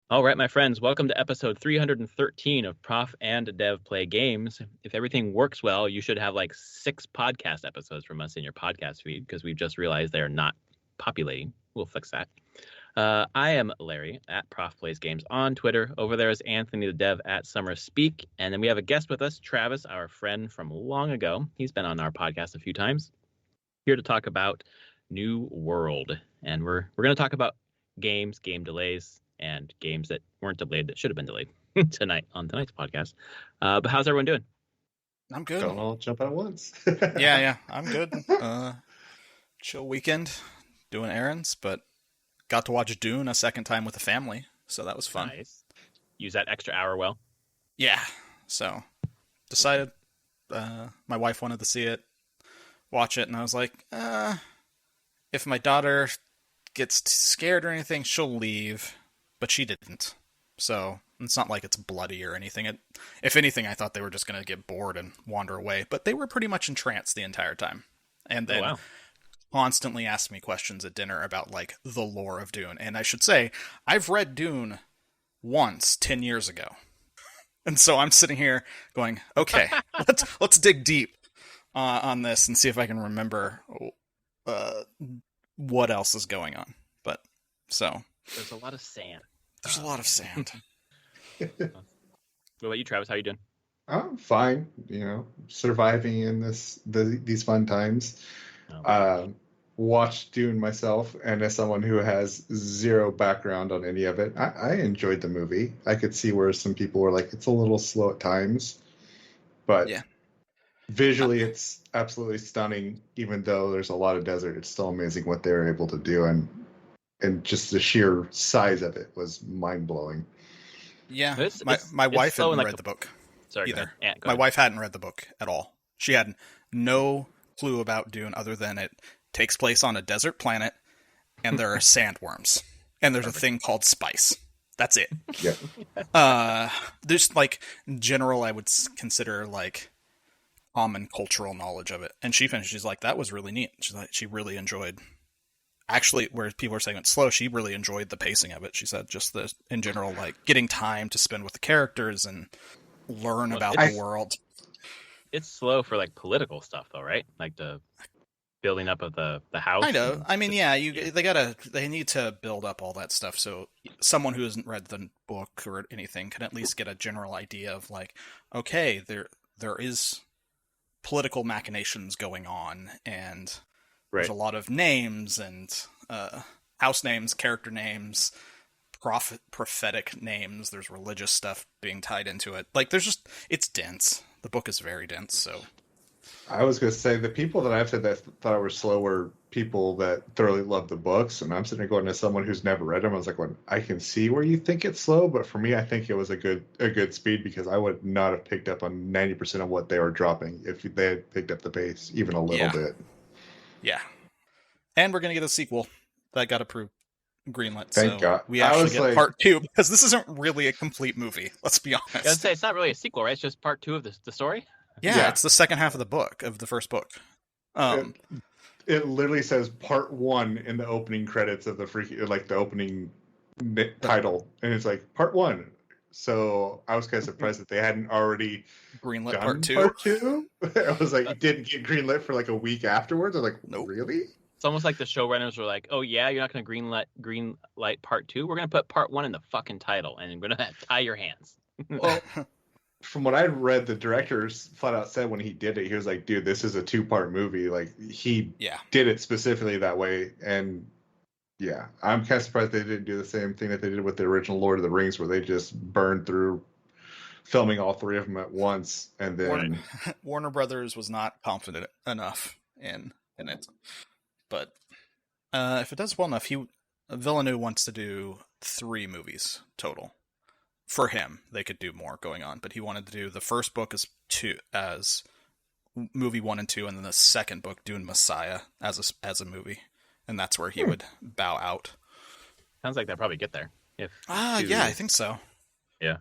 All right, my friends, welcome to episode 313 of Prof and Dev Play Games. If everything works well, you should have like 6 podcast episodes from us in your podcast feed because we've just realized they are not populating. We'll fix that. I am Larry at Prof Plays Games on Twitter. Over there is Anthony the Dev at Summer Speak. And then we have a guest with us, Travis, our friend from long ago. He's been on our podcast a few times. Here to talk about New World. And we're going to talk about games, game delays, and games that weren't delayed that should have been delayed tonight on tonight's podcast. But how's everyone doing? I'm good. Don't all jump at once. Yeah, I'm good. Chill weekend, doing errands, but got to watch Dune a second time with the family, so that was fun. Nice. Use that extra hour well. Yeah, so decided my wife wanted to see it, watch it, and I was like, if my daughter gets scared or anything, she'll leave, but she didn't. So it's not like it's bloody or anything. If anything, I thought they were just going to get bored and wander away, but they were pretty much entranced the entire time. And then constantly asked me questions at dinner about like the lore of Dune. And I should say, I've read Dune once 10 years ago. And so I'm sitting here going, okay, let's dig deep on this and see if I can remember what else is going on. But so there's a lot of sand. There's a lot of sand. What about you, Travis? How you doing? I'm fine, surviving in these fun times. Watched Dune myself, and as someone who has zero background on any of it, I enjoyed the movie. I could see where some people were like, it's a little slow at times, but yeah. Visually it's absolutely stunning. Even though there's a lot of desert, it's still amazing what they were able to do, and just the sheer size of it was mind-blowing. Yeah, my wife hadn't read the book either. My wife hadn't read the book at all. She had no clue about Dune other than it takes place on a desert planet, and there are sandworms, and there's a thing called spice. That's it. Yeah. There's like general, I would consider like common cultural knowledge of it. And she finished. She's like, that was really neat. She's like, she really enjoyed. Actually, where people are saying it's slow, she really enjoyed the pacing of it. She said just in general, like getting time to spend with the characters and learn about the world. It's slow for like political stuff, though, right? Like the building up of the house. I know. I mean, yeah, they need to build up all that stuff. So someone who hasn't read the book or anything can at least get a general idea of like, okay, there is political machinations going on, and there's a lot of names and house names, character names, prophetic names. There's religious stuff being tied into it. Like, it's dense. The book is very dense, so. I was going to say, the people that I've said that thought it was slow were people that thoroughly love the books, and I'm sitting there going to someone who's never read them. I was like, well, I can see where you think it's slow, but for me, I think it was a good speed, because I would not have picked up on 90% of what they were dropping if they had picked up the pace even a little bit. Yeah. And we're going to get a sequel that got approved, greenlit. Thank God. We actually get part 2, because this isn't really a complete movie. Let's be honest. I was gonna say, it's not really a sequel, right? It's just part 2 of the story. Yeah, it's the second half of the first book. It literally says part 1 in the opening credits of the opening title, and it's like part 1. So I was kind of surprised that they hadn't already greenlit done part 2. Part 2. I was like, it didn't get greenlit for like a week afterwards. I was like, nope. Really? It's almost like the showrunners were like, "Oh yeah, you're not going to greenlight part 2. We're going to put part 1 in the fucking title, and we're going to tie your hands." Well, from what I read, the directors flat out said when he did it, he was like, "Dude, this is a 2-part movie." Like, he did it specifically that way, and yeah, I'm kind of surprised they didn't do the same thing that they did with the original Lord of the Rings, where they just burned through filming all 3 of them at once, and then Warner Brothers was not confident enough in it. But if it does well enough, Villeneuve wants to do 3 movies total. For him, they could do more going on, but he wanted to do the first book as movie 1 and 2, and then the second book, Dune Messiah, as a movie, and that's where he would bow out. Sounds like they'll probably get there. Yeah, I think so. Yeah,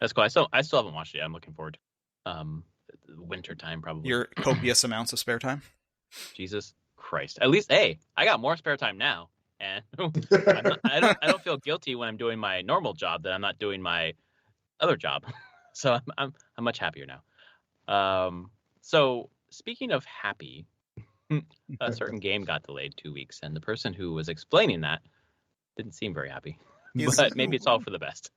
that's cool. I still haven't watched it yet. I'm looking forward. Winter time, probably. Your copious amounts of spare time. Jesus Christ! At least, hey, I got more spare time now, and I don't feel guilty when I'm doing my normal job that I'm not doing my other job. So I'm much happier now. So speaking of happy, a certain game got delayed 2 weeks, and the person who was explaining that didn't seem very happy. But maybe it's all for the best.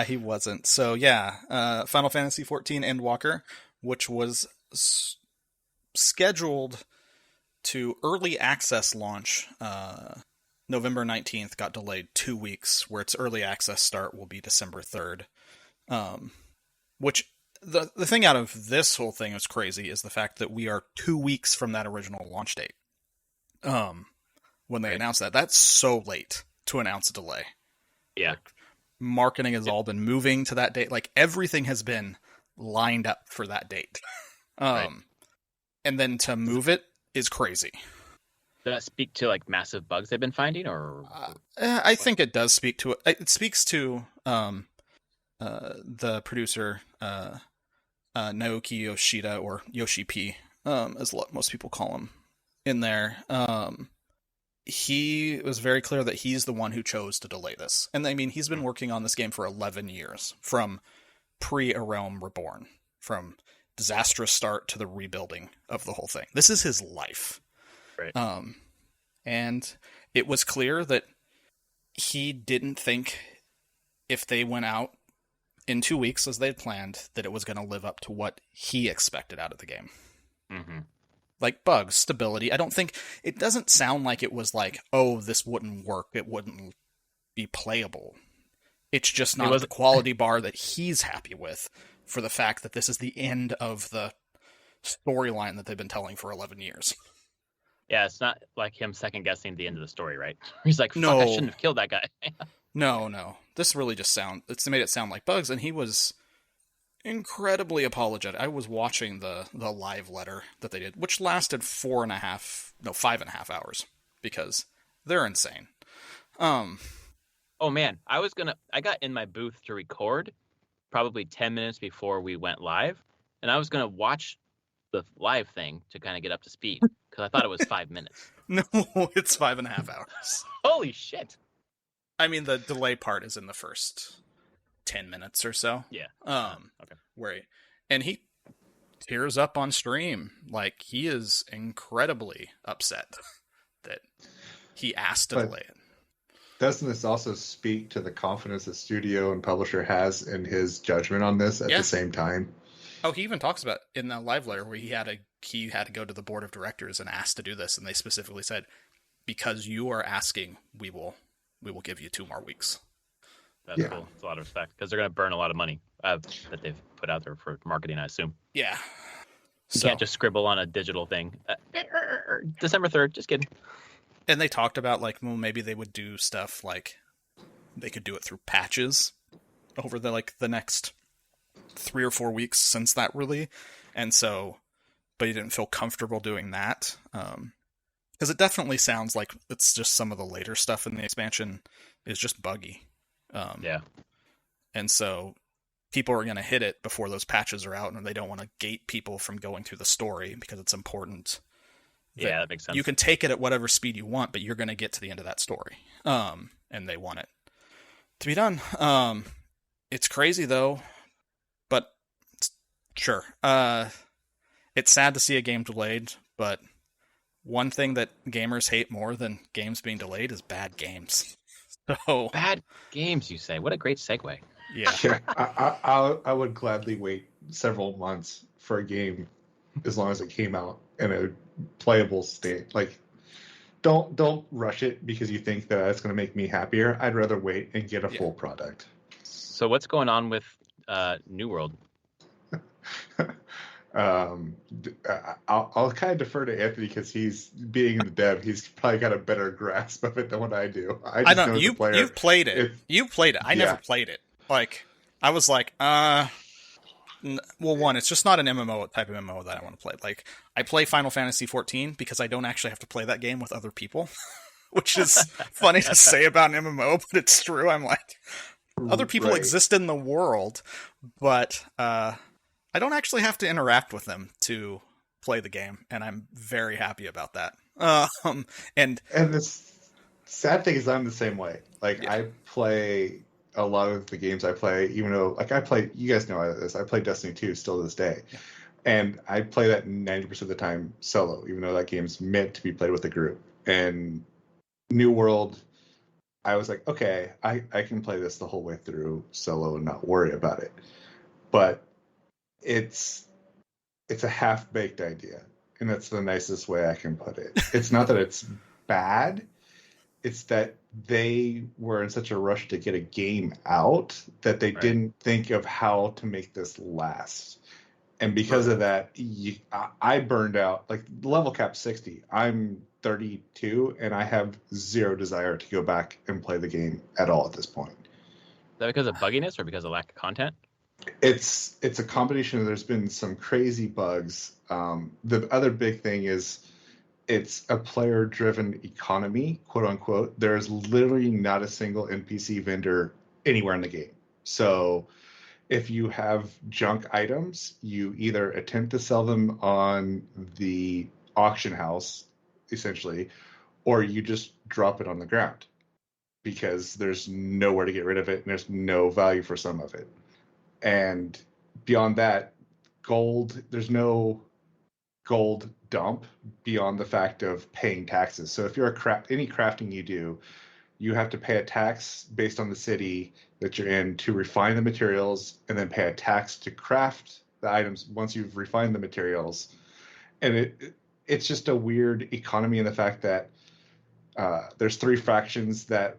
He wasn't. So yeah, Final Fantasy XIV Endwalker, which was scheduled to early access launch November 19th, got delayed 2 weeks, where its early access start will be December 3rd. Which the thing out of this whole thing is crazy is the fact that we are 2 weeks from that original launch date. When they announced that, that's so late to announce a delay. Yeah. Like, marketing has all been moving to that date. Like, everything has been lined up for that date. And then to move it is crazy. Does that speak to like massive bugs they've been finding, or? I think it does speak to it. It speaks to the producer Naoki Yoshida, or Yoshi P, as most people call him in there. He was very clear that he's the one who chose to delay this. And I mean, he's been working on this game for 11 years, from pre-A Realm Reborn, from disastrous start to the rebuilding of the whole thing. This is his life. Right. And it was clear that he didn't think if they went out in 2 weeks as they'd planned, that it was going to live up to what he expected out of the game. Mm-hmm. Like bugs, stability. It doesn't sound like it was like, oh, this wouldn't work. It wouldn't be playable. It's just not the quality bar that he's happy with, for the fact that this is the end of the storyline that they've been telling for 11 years. Yeah, it's not like him second guessing the end of the story, right? He's like, fuck, no, I shouldn't have killed that guy. No. This really just it's made it sound like bugs, and he was incredibly apologetic. I was watching the live letter that they did, which lasted 5.5 hours, because they're insane. Oh man, I got in my booth to record probably 10 minutes before we went live, and I was gonna watch the live thing to kind of get up to speed, because I thought it was 5 minutes. No, it's 5.5 hours. Holy shit. I mean, the delay part is in the first 10 minutes or so. Yeah. Okay. And he tears up on stream. Like, he is incredibly upset that he asked to delay it. Doesn't this also speak to the confidence the studio and publisher has in his judgment on this at the same time? Oh, he even talks about in the live letter where he had to go to the board of directors and ask to do this, and they specifically said, because you are asking, we will give you 2 more weeks. That's cool. It's a lot of respect, because they're going to burn a lot of money that they've put out there for marketing, I assume. Yeah. You can't just scribble on a digital thing. December 3rd, just kidding. And they talked about, like, well, maybe they would do stuff like they could do it through patches over the next 3 or 4 weeks since that really. And so, but he didn't feel comfortable doing that. Because it definitely sounds like it's just some of the later stuff in the expansion is just buggy. Yeah. And so people are going to hit it before those patches are out, and they don't want to gate people from going through the story, because it's important. Yeah, that makes sense. You can take it at whatever speed you want, but you're going to get to the end of that story. And they want it to be done. It's crazy, though. But sure. It's sad to see a game delayed, but one thing that gamers hate more than games being delayed is bad games. So bad games, you say? What a great segue. Yeah. I would gladly wait several months for a game as long as it came out in a playable state. Like, don't rush it because you think that it's going to make me happier. I'd rather wait and get a full product. So what's going on with New World? I'll kind of defer to Anthony, because he's being the dev. He's probably got a better grasp of it than what I do. I don't. You've played it. You've played it. I never played it. Like, I was like, well, one, it's just not an MMO type of MMO that I want to play. Like, I play Final Fantasy XIV because I don't actually have to play that game with other people, which is funny to say about an MMO, but it's true. I'm like, other people exist in the world, but I don't actually have to interact with them to play the game, and I'm very happy about that. And the sad thing is I'm the same way. Like I play a lot of the games I play, even though like I play, you guys know this, I play Destiny 2 still to this day. Yeah. And I play that 90% of the time solo, even though that game's meant to be played with a group. And New World, I was like, okay, I can play this the whole way through solo and not worry about it. But it's a half-baked idea, and that's the nicest way I can put it. It's not that it's bad, it's that they were in such a rush to get a game out that they didn't think of how to make this last. And because of that, I burned out. Like, level cap 60. I'm 32, and I have zero desire to go back and play the game at all at this point. Is that because of bugginess or because of lack of content? It's a combination. There's been some crazy bugs. The other big thing is it's a player-driven economy, quote unquote. There's literally not a single NPC vendor anywhere in the game. So if you have junk items, you either attempt to sell them on the auction house, essentially, or you just drop it on the ground because there's nowhere to get rid of it and there's no value for some of it. And beyond that, there's no gold dump beyond the fact of paying taxes. So if you're any crafting you do, you have to pay a tax based on the city that you're in to refine the materials, and then pay a tax to craft the items once you've refined the materials. And it's just a weird economy in the fact that there's 3 factions that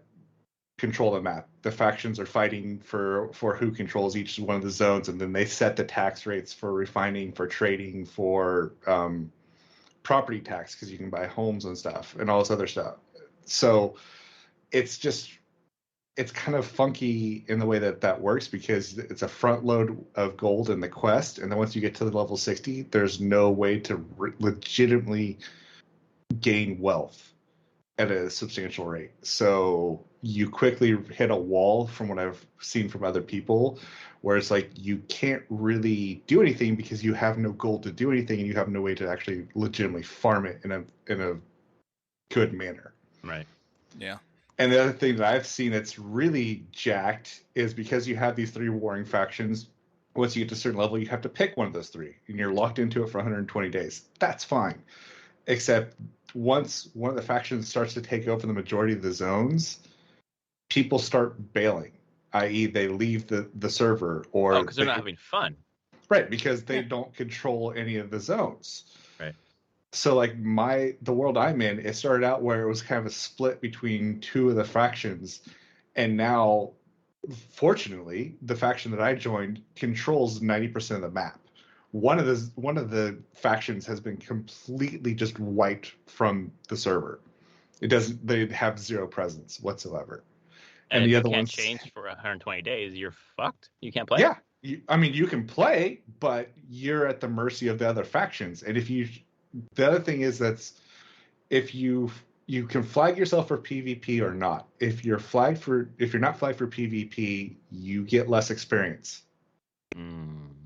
control the map. The factions are fighting for who controls each one of the zones, and then they set the tax rates for refining, for trading, for property tax, because you can buy homes and stuff and all this other stuff. So it's kind of funky in the way that works, because it's a front load of gold in the quest, and then once you get to the level 60, there's no way to legitimately gain wealth at a substantial rate. So you quickly hit a wall, from what I've seen from other people, where it's like you can't really do anything because you have no gold to do anything, and you have no way to actually legitimately farm it in a good manner. Right. Yeah. And the other thing that I've seen that's really jacked is because you have these 3 warring factions, once you get to a certain level, you have to pick one of those 3, and you're locked into it for 120 days. That's fine. Except once one of the factions starts to take over the majority of the zones, people start bailing, i.e. they leave the server, or because they're not having fun. Right, because they don't control any of the zones. Right. So like the world I'm in, it started out where it was kind of a split between 2 of the factions, and now, fortunately, the faction that I joined controls 90% of the map. One of the factions has been completely just wiped from the server. They have zero presence whatsoever. And the other ones change for 120 days. You're fucked. You can't play. Yeah, you can play, but you're at the mercy of the other factions. And the other thing is if you can flag yourself for PvP or not. If you're not flagged for PvP, you get less experience.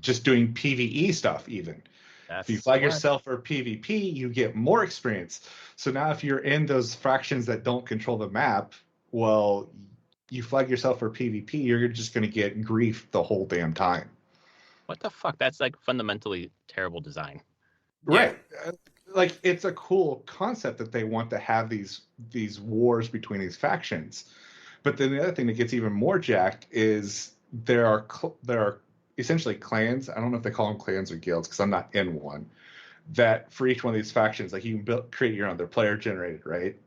Just doing PvE stuff, even. If you flag yourself for PvP, you get more experience. So now if you're in those factions that don't control the map, well, you flag yourself for PvP, you're just going to get grief the whole damn time. What the fuck? That's like fundamentally terrible design. Right. Yeah. Like, it's a cool concept that they want to have these wars between these factions. But then the other thing that gets even more jacked is there are essentially clans. I don't know if they call them clans or guilds, because I'm not in one. That for each one of these factions, like, you can create your own. They're player generated, right?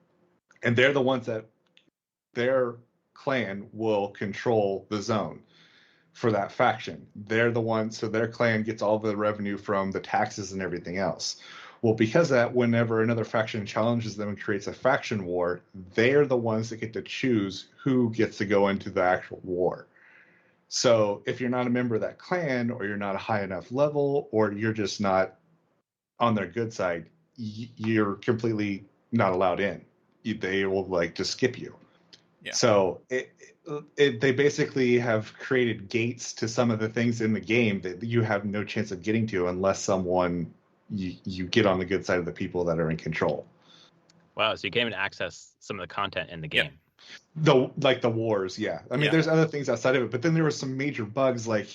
And they're the ones that their clan will control the zone for that faction. They're the ones, so their clan gets all the revenue from the taxes and everything else. Well, because of that, whenever another faction challenges them and creates a faction war, they're the ones that get to choose who gets to go into the actual war. So if you're not a member of that clan, or you're not a high enough level, or you're just not on their good side, you're completely not allowed in. They will just skip you. Yeah. So they basically have created gates to some of the things in the game that you have no chance of getting to unless you get on the good side of the people that are in control. Wow, so you can't even access some of the content in the game. The wars, yeah. I mean, there's other things outside of it, but then there were some major bugs. Like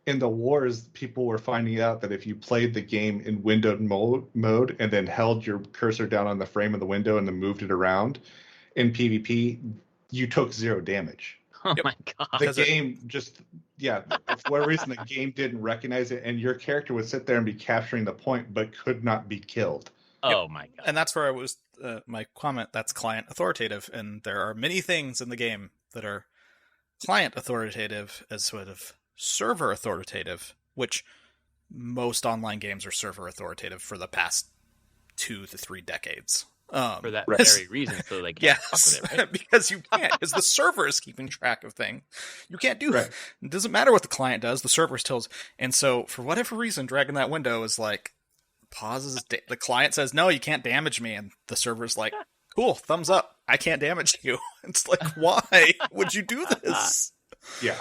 in the wars, people were finding out that if you played the game in windowed mode and then held your cursor down on the frame of the window and then moved it around in PvP, you took 0 damage. Oh my god! The game just, for whatever reason, the game didn't recognize it, and your character would sit there and be capturing the point, but could not be killed. Oh my god! And that's where I was. My comment, that's client authoritative, and there are many things in the game that are client authoritative as sort of server authoritative, which most online games are server authoritative for the past 2 to 3 decades. For that very reason, so they can't fuck with it, right? Because you can't, because the server is keeping track of things. You can't do that. It doesn't matter what the client does, the server tells. And so, for whatever reason, dragging that window is like, pauses, the client says, no, you can't damage me, and the server's like, cool, thumbs up, I can't damage you. It's like, why would you do this? Yeah.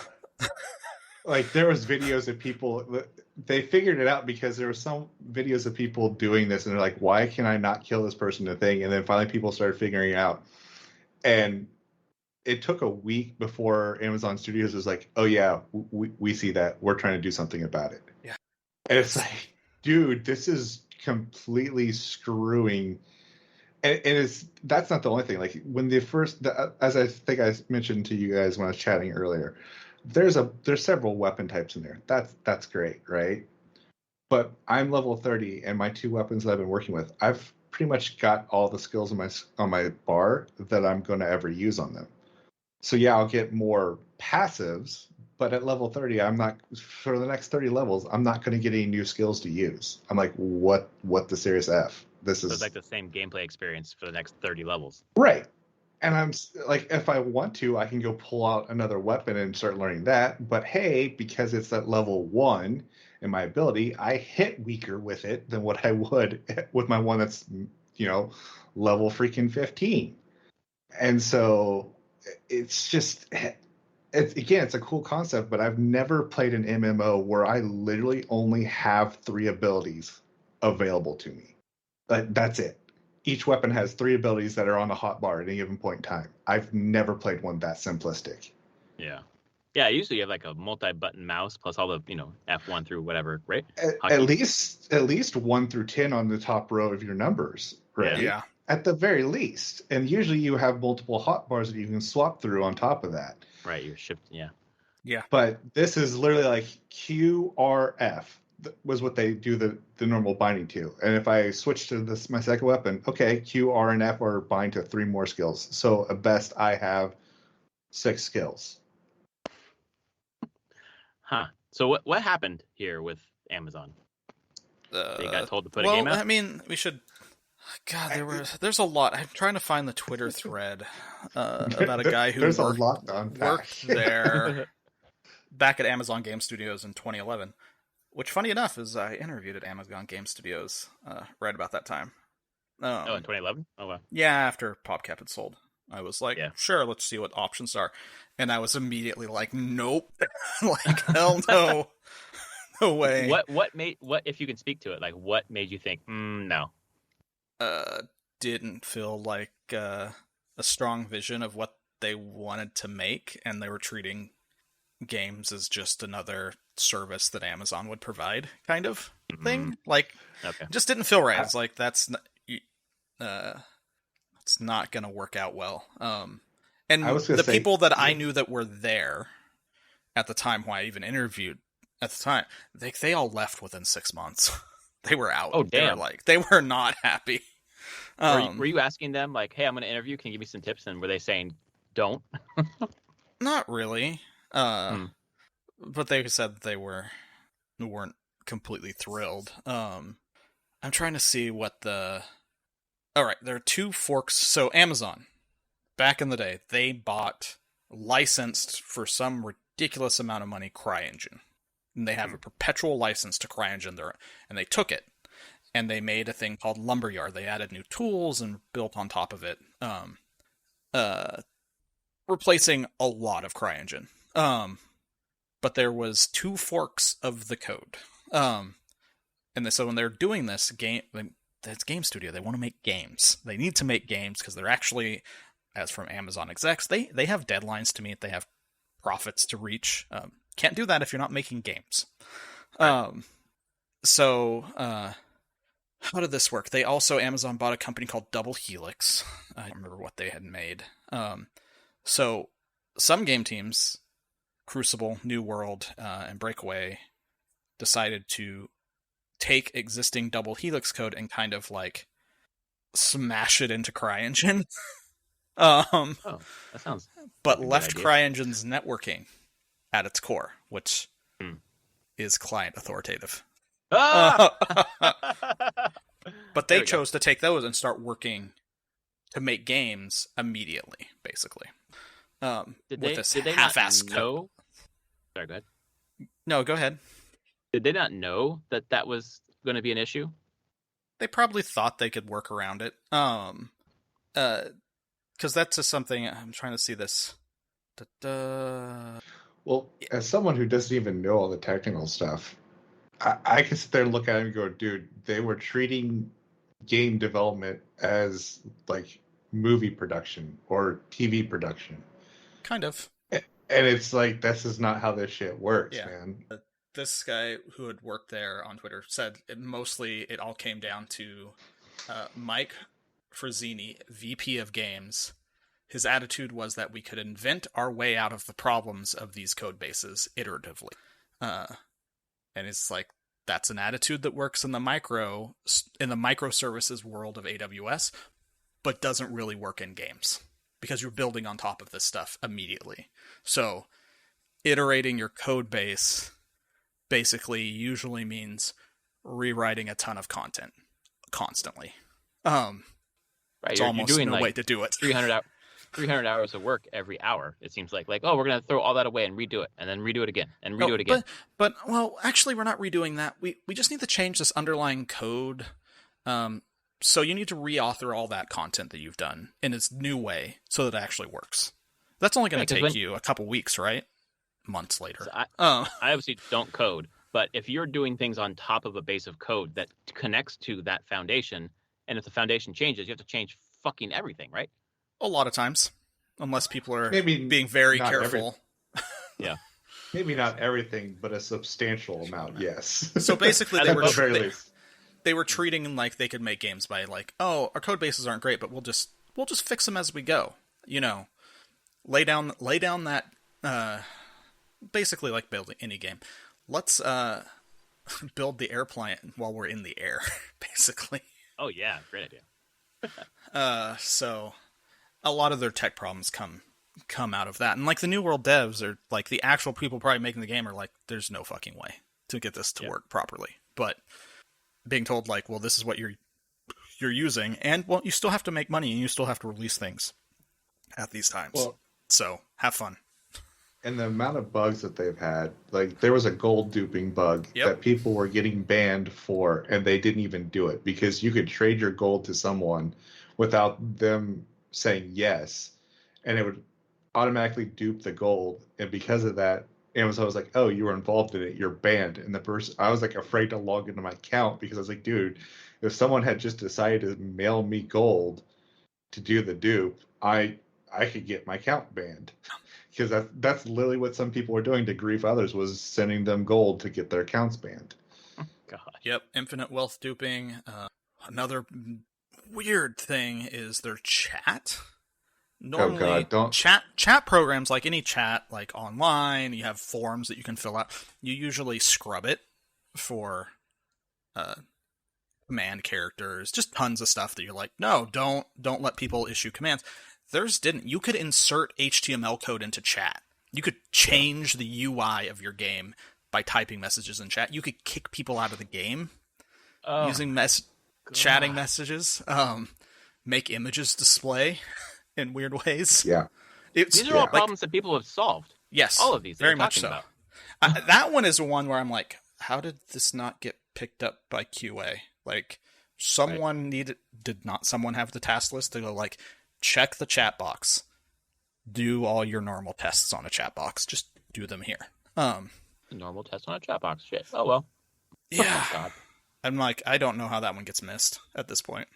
Like, there was videos of people, they figured it out because there were some videos of people doing this, and they're like, why can I not kill this person, and then finally people started figuring it out. And it took a week before Amazon Studios was like, oh yeah, we see that, we're trying to do something about it. Yeah. And it's like, dude, this is completely screwing. And that's not the only thing. Like, when as I think I mentioned to you guys when I was chatting earlier, there's several weapon types in there. That's great, right? But I'm level 30, and my 2 weapons that I've been working with, I've pretty much got all the skills on my bar that I'm going to ever use on them. So yeah, I'll get more passives, but at level 30, I'm not, for the next 30 levels, I'm not going to get any new skills to use. I'm like, what the serious F? This is, so it's like the same gameplay experience for the next 30 levels. Right. And I'm like, if I want to, I can go pull out another weapon and start learning that. But hey, because it's at level 1 in my ability, I hit weaker with it than what I would with my one that's, level freaking 15. And so it's just, it's a cool concept, but I've never played an MMO where I literally only have 3 abilities available to me. That's it. Each weapon has 3 abilities that are on the hotbar at any given point in time. I've never played one that simplistic. Yeah. Yeah, usually you have like a multi-button mouse plus all the, F1 through whatever, right? At least 1 through 10 on the top row of your numbers, right? Yeah. At the very least. And usually you have multiple hotbars that you can swap through on top of that. Right, you're shift, yeah. Yeah. But this is literally like QRF was what they do the normal binding to. And if I switch to my second weapon, okay, Q, R, and F are bind to 3 more skills. So at best, I have 6 skills. Huh. So what happened here with Amazon? They got told to put a game out? I mean, we should... God, there's a lot. I'm trying to find the Twitter thread about a guy who worked there back at Amazon Game Studios in 2011. Which, funny enough, is I interviewed at Amazon Game Studios right about that time. In 2011? Oh, wow. Yeah, after PopCap had sold. I was like, sure, let's see what options are. And I was immediately like, nope. Like, hell no. No way. What if you can speak to it, like, what made you think, no? Didn't feel like a strong vision of what they wanted to make, and they were treating games as just another service that Amazon would provide, kind of thing. Like, just didn't feel right. It's like it's not gonna work out well. And the people that I knew that were there at the time, who I even interviewed at the time, they all left within 6 months. They were out. Oh, damn! They were not happy. Were you asking them like, "Hey, I'm going to interview. Can you give me some tips?" And were they saying, "Don't"? Not really. But they said they weren't completely thrilled. I'm trying to see what the... Alright, there are 2 forks. So Amazon, back in the day, they bought, licensed for some ridiculous amount of money, CryEngine. And they have a perpetual license to CryEngine there, and they took it, and they made a thing called Lumberyard. They added new tools and built on top of it, replacing a lot of CryEngine. But there was 2 forks of the code. So when they're doing this, it's Game Studio. They want to make games. They need to make games because they're actually as from Amazon execs, they have deadlines to meet. They have profits to reach. Can't do that if you're not making games. So how did this work? Amazon bought a company called Double Helix. I don't remember what they had made. So some game teams, Crucible, New World, and Breakaway, decided to take existing Double Helix code and kind of like smash it into CryEngine. That sounds. But left CryEngine's networking at its core, which is client authoritative. But they chose to take those and start working to make games immediately, basically. Did they half-ass know? Sorry, go ahead. No, go ahead. Did they not know that was going to be an issue? They probably thought they could work around it. Because that's just something I'm trying to see this. Well, as someone who doesn't even know all the technical stuff, I can sit there and look at it and go, dude, they were treating game development as like movie production or TV production. Kind of. And it's like, this is not how this shit works, man. This guy who had worked there on Twitter said it all came down to Mike Frazzini, VP of Games. His attitude was that we could invent our way out of the problems of these code bases iteratively. And it's like, that's an attitude that works in the microservices world of AWS, but doesn't really work in games because you're building on top of this stuff immediately. So iterating your code base basically usually means rewriting a ton of content constantly. Right, it's almost no way to do it. 300 hours of work every hour. It seems like we're going to throw all that away and redo it, and then redo it again, and redo it again. But actually, we're not redoing that. We just need to change this underlying code. So you need to reauthor all that content that you've done in its new way so that it actually works. That's only going to take you a couple weeks, right? Months later. So I obviously don't code, but if you're doing things on top of a base of code that connects to that foundation, and if the foundation changes, you have to change fucking everything, right? A lot of times, unless people are being very careful. Yeah. Maybe not everything, but a substantial amount, yes. So basically, they were treating like they could make games by like, oh, our code bases aren't great, but we'll just fix them as we go. You know, lay down that basically like building any game. Let's build the airplane while we're in the air, basically. Oh yeah, great idea. So a lot of their tech problems come out of that. And like the New World devs are like the actual people probably making the game are like, there's no fucking way to get this to work properly. But being told like, well, this is what you're using, and well, you still have to make money and you still have to release things at these times. Well, so have fun. And the amount of bugs that they've had, like there was a gold duping bug that people were getting banned for, and they didn't even do it because you could trade your gold to someone without them saying yes, and it would automatically dupe the gold. And because of that, Amazon was like, "Oh, you were involved in it. You're banned." And the person, I was like afraid to log into my account because I was like, "Dude, if someone had just decided to mail me gold to do the dupe, I could get my account banned." Because that's literally what some people were doing to grief others, was sending them gold to get their accounts banned. God. Yep, infinite wealth duping. Another weird thing is their chat. Normally, chat programs, like any chat, like online, you have forms that you can fill out. You usually scrub it for command characters, just tons of stuff that you're like, no, don't let people issue commands. Theirs didn't. You could insert HTML code into chat. You could change the UI of your game by typing messages in chat. You could kick people out of the game using chatting messages. Make images display in weird ways. Yeah. These are all problems that people have solved. Yes. All of these. Very much so. That one is one where I'm like, how did this not get picked up by QA? Like, someone someone have the task list to go like, check the chat box. Do all your normal tests on a chat box. Just do them here. Normal test on a chat box. Shit. Oh, well. Yeah. Oh, God. I'm like, I don't know how that one gets missed at this point.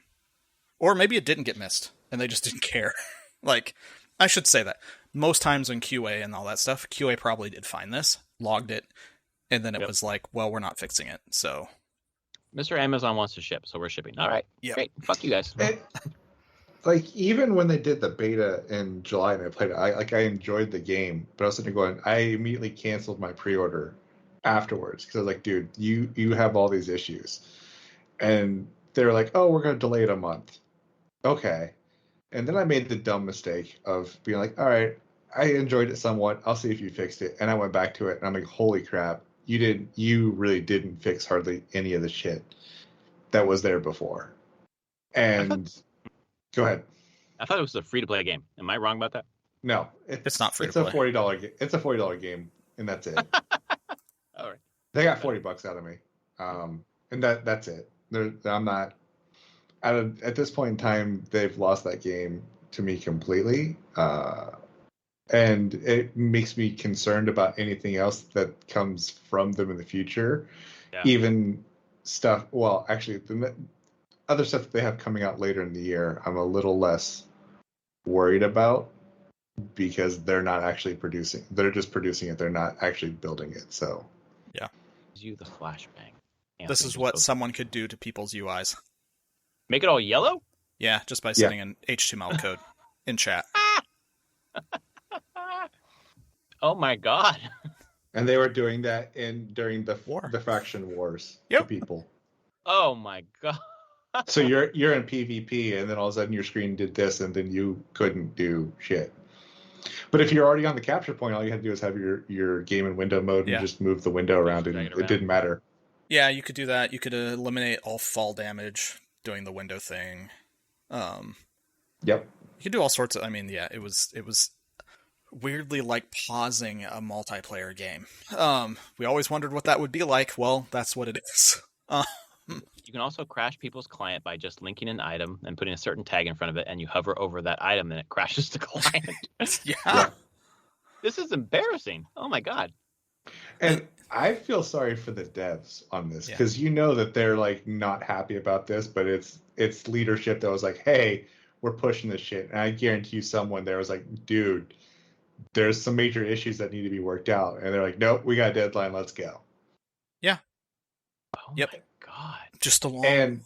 Or maybe it didn't get missed, and they just didn't care. Like, I should say that. Most times in QA and all that stuff, QA probably did find this, logged it, and then it was like, well, we're not fixing it, so... Mr. Amazon wants to ship, so we're shipping. All right, great. Fuck you guys. Like, even when they did the beta in July and I played it, I enjoyed the game, but I was sitting there going, I immediately canceled my pre-order afterwards because I was like, dude, you have all these issues. And they were like, oh, we're going to delay it a month. Okay. And then I made the dumb mistake of being like, all right, I enjoyed it somewhat. I'll see if you fixed it. And I went back to it and I'm like, holy crap, you really didn't fix hardly any of the shit that was there before. And go ahead. I thought it was a free-to-play game. Am I wrong about that? No, it's not free to play. It's a $40 game, and that's it. All right. They got $40 out of me, and that's it. I'm not. At this point in time, they've lost that game to me completely, and it makes me concerned about anything else that comes from them in the future. Yeah. Even stuff. Well, actually, the other stuff that they have coming out later in the year, I'm a little less worried about because they're not actually producing. They're just producing it. They're not actually building it. So, yeah. You the flashbang. This is what someone could do to people's UIs. Make it all yellow? Yeah, just by setting an HTML code in chat. Oh my god. And they were doing that during the faction wars to people. Oh my god. So you're in PvP, and then all of a sudden your screen did this, and then you couldn't do shit. But if you're already on the capture point, all you had to do is have your game in window mode and just move the window around, and it didn't matter. Yeah, you could do that. You could eliminate all fall damage doing the window thing. Yep. You could do all sorts of. I mean, yeah, it was weirdly like pausing a multiplayer game. We always wondered what that would be like. Well, that's what it is. You can also crash people's client by just linking an item and putting a certain tag in front of it, and you hover over that item, and it crashes the client. Yeah. This is embarrassing. Oh my god. And I feel sorry for the devs on this because you know that they're like not happy about this, but it's leadership that was like, hey, we're pushing this shit. And I guarantee you someone there was like, dude, there's some major issues that need to be worked out. And they're like, nope, we got a deadline. Let's go. Yeah. Oh my god. Just a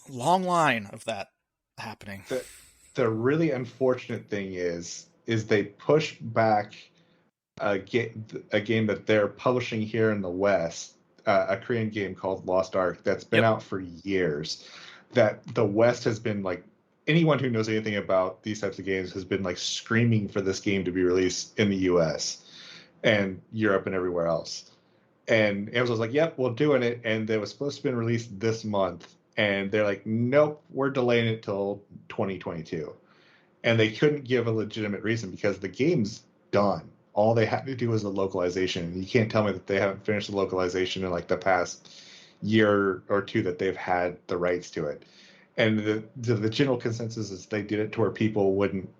long line of that happening. The really unfortunate thing is they push back a game that they're publishing here in the West, a Korean game called Lost Ark that's been out for years. That the West has been like, anyone who knows anything about these types of games has been like screaming for this game to be released in the US and Europe and everywhere else. And Amazon's like, yep, we're doing it. And it was supposed to be released this month. And they're like, nope, we're delaying it till 2022. And they couldn't give a legitimate reason because the game's done. All they had to do was the localization. And you can't tell me that they haven't finished the localization in like the past year or two that they've had the rights to it. And the general consensus is they did it to where people wouldn't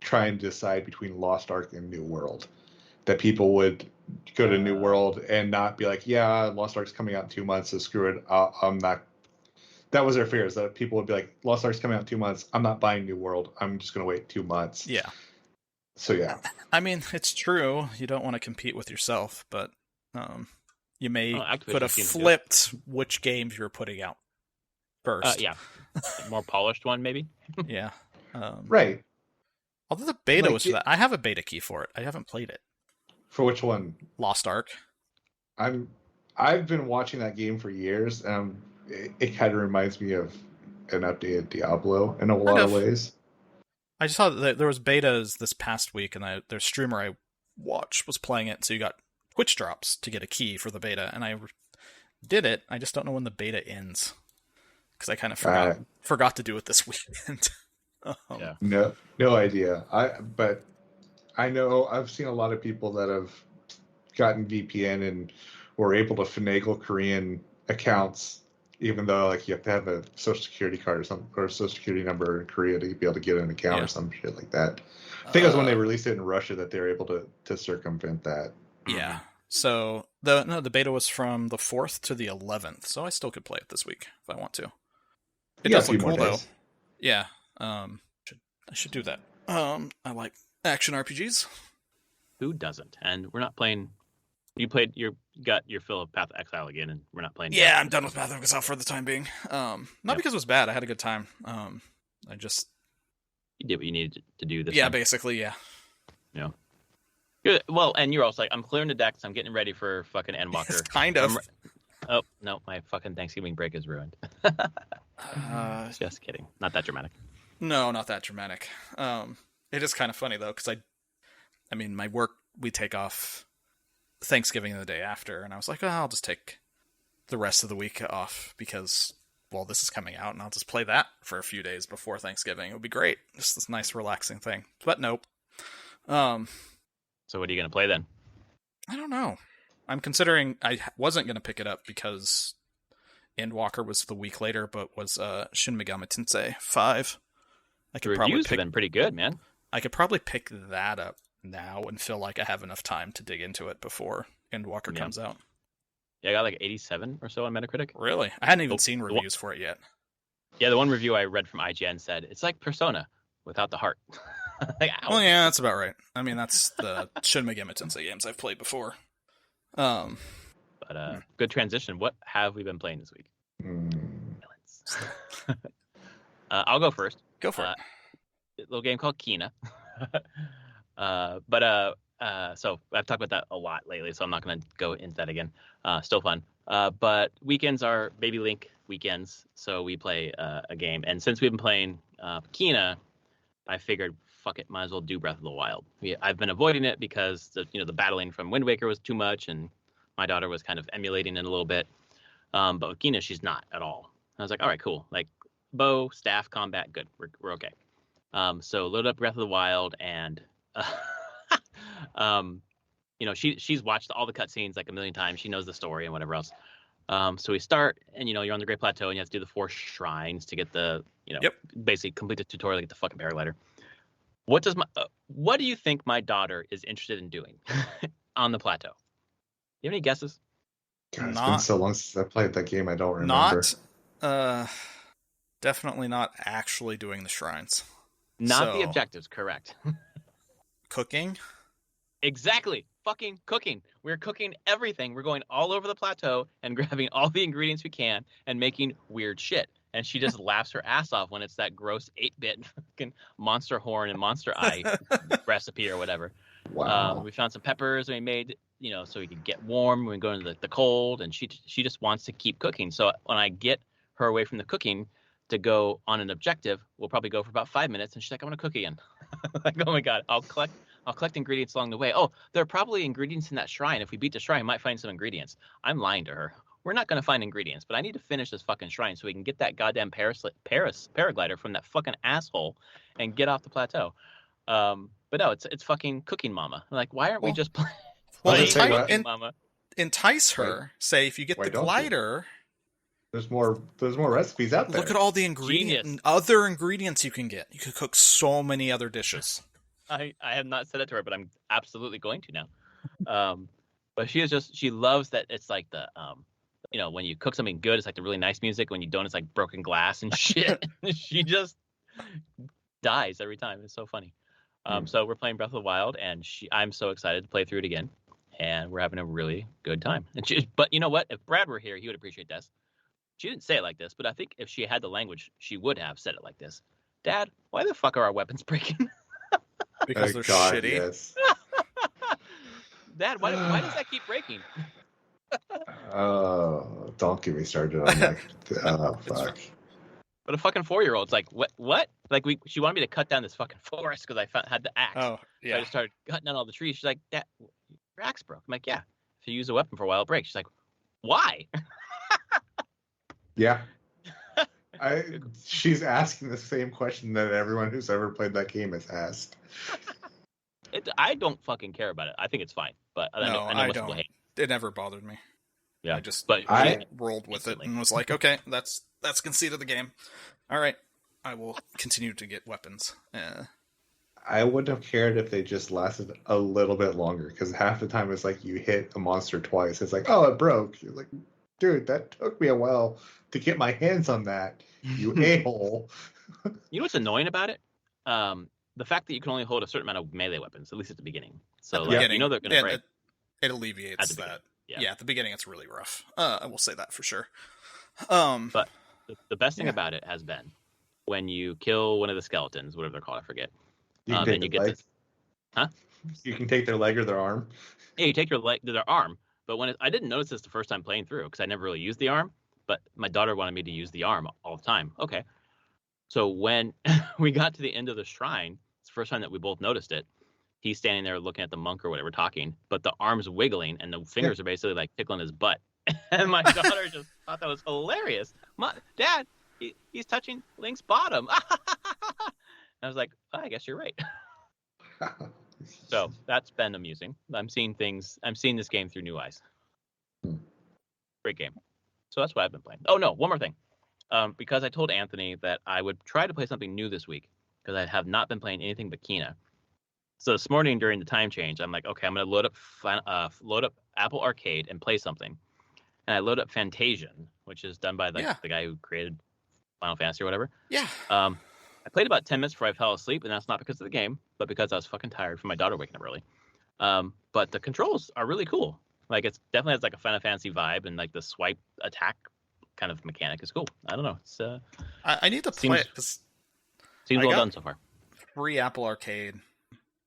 try and decide between Lost Ark and New World. That people would go to New World and not be like, yeah, Lost Ark's coming out in 2 months, so screw it. I'm not. That was their fears, that people would be like, Lost Ark's coming out in 2 months. I'm not buying New World. I'm just going to wait 2 months. Yeah. So, yeah. I mean, it's true. You don't want to compete with yourself, but you could have flipped which games you're putting out first. Yeah. More polished one, maybe? Yeah. Right. Although the beta was for that. I have a beta key for it. I haven't played it. For which one? Lost Ark. I've been watching that game for years, and it kind of reminds me of an updated Diablo in a lot of ways. I just saw that there was betas this past week, and their streamer I watched was playing it, so you got Twitch drops to get a key for the beta, and I did it. I just don't know when the beta ends, because I kind of forgot to do it this weekend. No idea. But I know I've seen a lot of people that have gotten VPN and were able to finagle Korean accounts, even though like you have to have a social security card or something, or a social security number in Korea to be able to get an account or some shit like that. I think it was when they released it in Russia that they were able to circumvent that. Yeah. So the beta was from the 4th to the 11th, so I still could play it this week if I want to. It does look cool though. Yeah. I should do that. I like action RPGs. Who doesn't? And we're not playing. You got your fill of Path of Exile again, and we're not playing. Yeah, I'm done with Path of Exile for the time being. Not because it was bad. I had a good time. I just you did what you needed to do this. Yeah, time. basically, yeah. Yeah. Good. Well, and you're also like, I'm clearing the decks. I'm getting ready for fucking Endwalker. It's kind of. Oh no, my fucking Thanksgiving break is ruined. Just kidding. Not that dramatic. No, not that dramatic. It is kind of funny though, because I mean, my work, we take off Thanksgiving the day after, and I was like, oh, I'll just take the rest of the week off because, well, this is coming out, and I'll just play that for a few days before Thanksgiving. It would be great. Just this nice, relaxing thing. But nope. So what are you going to play then? I don't know. I'm considering I wasn't going to pick it up because Endwalker was the week later, but was Shin Megami Tensei 5. The reviews have been pretty good, man. I could probably pick that up now and feel like I have enough time to dig into it before Endwalker comes out. Yeah, I got like 87 or so on Metacritic. Really? I hadn't even seen reviews for it yet. Yeah, the one review I read from IGN said, it's like Persona without the heart. Like, well, yeah, that's about right. I mean, that's the Shin Megami Tensei games I've played before. But good transition. What have we been playing this week? I'll go first. Go for it. A little game called Kina. So I've talked about that a lot lately, so I'm not going to go into that again. Still fun. But weekends are Baby Link weekends, so we play a game. And since we've been playing Kina, I figured, fuck it, might as well do Breath of the Wild. I've been avoiding it because the battling from Wind Waker was too much, and my daughter was kind of emulating it a little bit. But with Kina, she's not at all. I was like, all right, cool. Like bow, staff, combat, good. We're okay. So load up Breath of the Wild, and she's watched all the cutscenes like a million times. She knows the story and whatever else. So we start, and you're on the Great Plateau, and you have to do the 4 shrines to get the basically complete the tutorial to get the fucking paraglider. What do you think my daughter is interested in doing on the plateau? You have any guesses? God, it's been so long since I played that game, I don't remember. Definitely not actually doing the shrines. Not the objectives, correct. Cooking? Exactly. Fucking cooking. We're cooking everything. We're going all over the plateau and grabbing all the ingredients we can and making weird shit. And she just laughs her ass off when it's that gross 8-bit fucking monster horn and monster eye recipe or whatever. Wow. We found some peppers and we made, so we could get warm when we go into the cold. And she just wants to keep cooking. So when I get her away from the cooking to go on an objective, we'll probably go for about 5 minutes. And she's like, I want to cook again. Like, oh my God, I'll collect ingredients along the way. Oh, there are probably ingredients in that shrine. If we beat the shrine, we might find some ingredients. I'm lying to her. We're not going to find ingredients, but I need to finish this fucking shrine so we can get that goddamn Paris paraglider from that fucking asshole and get off the plateau. But no, it's fucking cooking mama. Like, why aren't we just playing? Mama? Entice her. Say, if you get the glider, there's more recipes out there. Look at all the ingredients and other ingredients you can get. You could cook so many other dishes. I have not said it to her, but I'm absolutely going to now. But she loves that it's like the when you cook something good, it's like the really nice music. When you don't, it's like broken glass and shit. She just dies every time. It's so funny. So we're playing Breath of the Wild, and I'm so excited to play through it again, and we're having a really good time. But you know what? If Brad were here, he would appreciate this. She didn't say it like this, but I think if she had the language, she would have said it like this. Dad, why the fuck are our weapons breaking? Because they're shitty. Yes. Dad, why does that keep breaking? Oh, don't get me started on that. Oh, fuck. But a fucking 4-year-old's like, what? Like, she wanted me to cut down this fucking forest because I had the axe. Oh, yeah. So I just started cutting down all the trees. She's like, Dad, your axe broke. I'm like, yeah. If you use a weapon for a while, it breaks. She's like, why? Yeah. She's asking the same question that everyone who's ever played that game has asked. I don't fucking care about it. I think it's fine, but I know most people hate it. It never bothered me. Yeah, I rolled with it and was like, okay, that's conceit of the game. All right, I will continue to get weapons. I wouldn't have cared if they just lasted a little bit longer, because half the time it's like you hit a monster twice. It's like, oh, it broke. You're like, dude, that took me a while to get my hands on that. You a-hole. You know what's annoying about it? the fact that you can only hold a certain amount of melee weapons, at least at the beginning. So you know they're going to break. It alleviates that. Yeah, at the beginning it's really rough. I will say that for sure. But the best thing about it has been when you kill one of the skeletons, whatever they're called, I forget. You can take and you their get leg. this, huh? You can take their leg or their arm. Yeah, you take their arm. But I didn't notice this the first time playing through because I never really used the arm. But my daughter wanted me to use the arm all the time. Okay. So when we got to the end of the shrine, it's the first time that we both noticed it. He's standing there looking at the monk or whatever talking, but the arm's wiggling and the fingers are basically like tickling his butt. And my daughter just thought that was hilarious. Dad, he's touching Link's bottom. I was like, I guess you're right. So that's been amusing. I'm seeing this game through new eyes. Great game. So that's what I've been playing. Oh no, one more thing. Because I told Anthony that I would try to play something new this week because I have not been playing anything but Kena. So this morning during the time change, I'm like, okay, I'm going to load up Apple Arcade and play something. And I load up Fantasian, which is done by the guy who created Final Fantasy or whatever. Yeah. I played about 10 minutes before I fell asleep, and that's not because of the game, but because I was fucking tired from my daughter waking up early. But the controls are really cool. Like, it definitely has like a Final Fantasy vibe, and like the swipe attack kind of mechanic is cool. I don't know. It's I need to play it. Seems well done so far. Free Apple Arcade,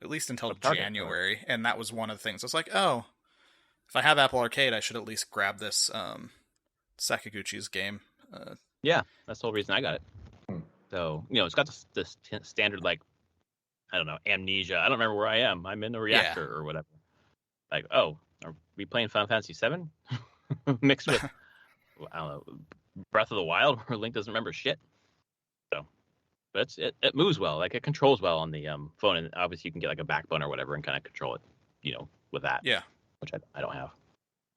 at least until January, and that was one of the things. I was like, oh, if I have Apple Arcade, I should at least grab this Sakaguchi's game. Yeah, that's the whole reason I got it. So, it's got this standard, like, I don't know, amnesia. I don't remember where I am. I'm in a reactor or whatever. Like, oh, are we playing Final Fantasy VII? Mixed with, I don't know, Breath of the Wild, where Link doesn't remember shit. So, but it moves well. Like, it controls well on the phone. And obviously, you can get, like, a backbone or whatever and kind of control it, with that. Yeah. Which I don't have.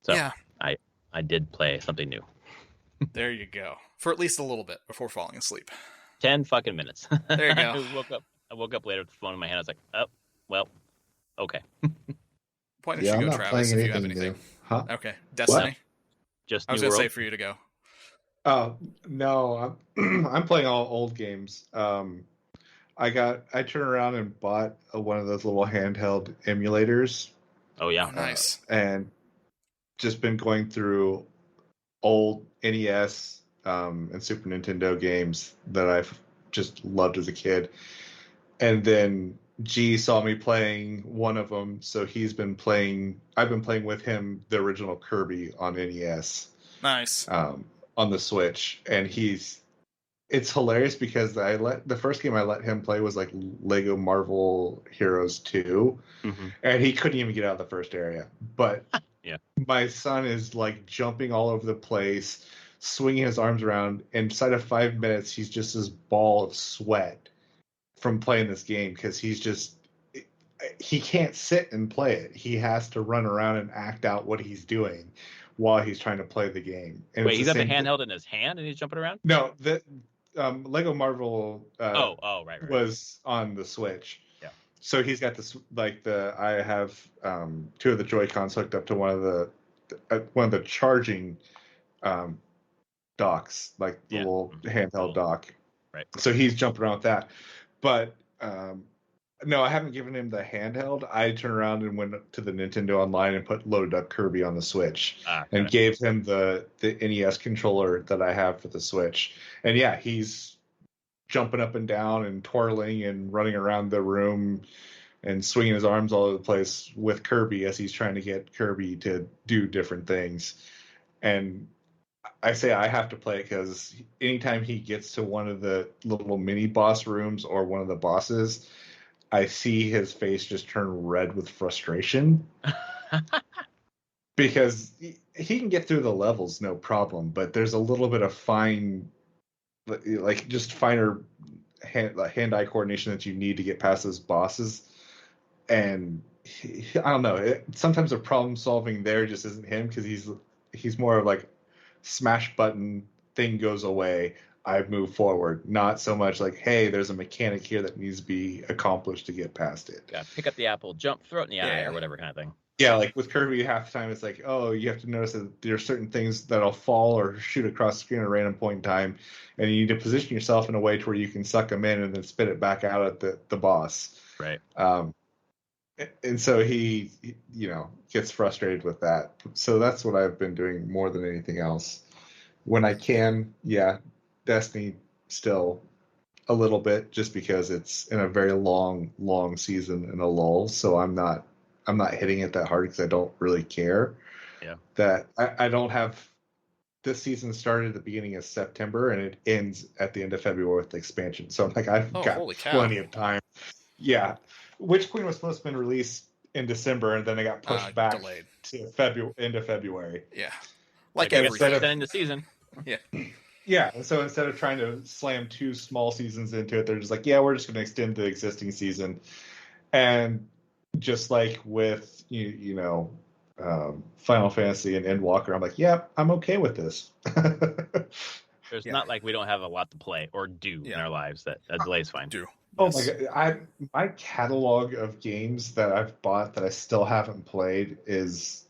So, I did play something new. There you go. For at least a little bit before falling asleep. 10 fucking minutes. There you go. I woke up later with the phone in my hand. I was like, oh, well, okay. Why don't you go, Travis, if you have anything? Huh? Okay. Destiny. What? Just I was going to say for you to go. Oh, no. I'm playing all old games. I turned around and bought one of those little handheld emulators. Oh, yeah. Nice. And just been going through old NES and Super Nintendo games that I've just loved as a kid. And then G saw me playing one of them, so I've been playing with him the original Kirby on NES. Nice. On the Switch. And it's hilarious because the first game I let him play was like Lego Marvel Heroes 2. Mm-hmm. And he couldn't even get out of the first area. But my son is like jumping all over the place, swinging his arms around. Inside of 5 minutes, he's just this ball of sweat from playing this game because he can't sit and play it. He has to run around and act out what he's doing while he's trying to play the game. And wait, he's got the handheld in his hand and he's jumping around? No, the Lego Marvel right. was on the Switch. Yeah. So he's got this I have two of the Joy-Cons hooked up to one of the charging docks, like the little handheld dock. Right. So he's jumping around with that. But no, I haven't given him the handheld. I turned around and went to the Nintendo Online and loaded up Kirby on the Switch and gave him the NES controller that I have for the Switch. And yeah, he's jumping up and down and twirling and running around the room and swinging his arms all over the place with Kirby as he's trying to get Kirby to do different things. And I say I have to play it because anytime he gets to one of the little mini boss rooms or one of the bosses, I see his face just turn red with frustration. Because he can get through the levels, no problem, but there's a little bit of finer hand-eye coordination that you need to get past those bosses. And I don't know. Sometimes the problem solving there just isn't him because he's more of like smash button, thing goes away, I move forward. Not so much like, hey, there's a mechanic here that needs to be accomplished to get past it. Yeah, pick up the apple, jump, throw it in the eye, or whatever kind of thing. Yeah, like with Kirby, half the time it's like, oh, you have to notice that there are certain things that'll fall or shoot across the screen at a random point in time, and you need to position yourself in a way to where you can suck them in and then spit it back out at the boss. Right. And so he, gets frustrated with that. So that's what I've been doing more than anything else. When I can, Destiny still a little bit, just because it's in a very long season and a lull. So I'm not hitting it that hard because I don't really care. Yeah. That I don't have. This season started at the beginning of September and it ends at the end of February with the expansion. So I'm like, I've got plenty of time. Yeah. Witch Queen was supposed to have been released in December and then it got pushed back delayed to end of February. Yeah. Like everything. Extending the season. Yeah. Yeah, and so instead of trying to slam 2 small seasons into it, they're just like, yeah, we're just going to extend the existing season. And just like with, Final Fantasy and Endwalker, I'm like, yeah, I'm okay with this. There's not like we don't have a lot to play or do in our lives. That delay is fine. Oh my god, my catalog of games that I've bought that I still haven't played is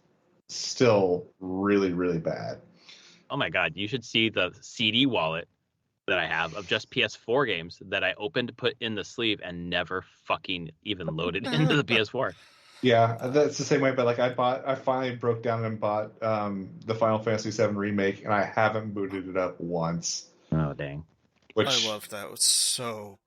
still really, really bad. Oh my god, you should see the CD wallet that I have of just PS4 games that I opened to put in the sleeve and never fucking even loaded into the PS4. Yeah, that's the same way. But like, I finally broke down and bought the Final Fantasy VII remake, and I haven't booted it up once. Oh dang! I love that. It was so,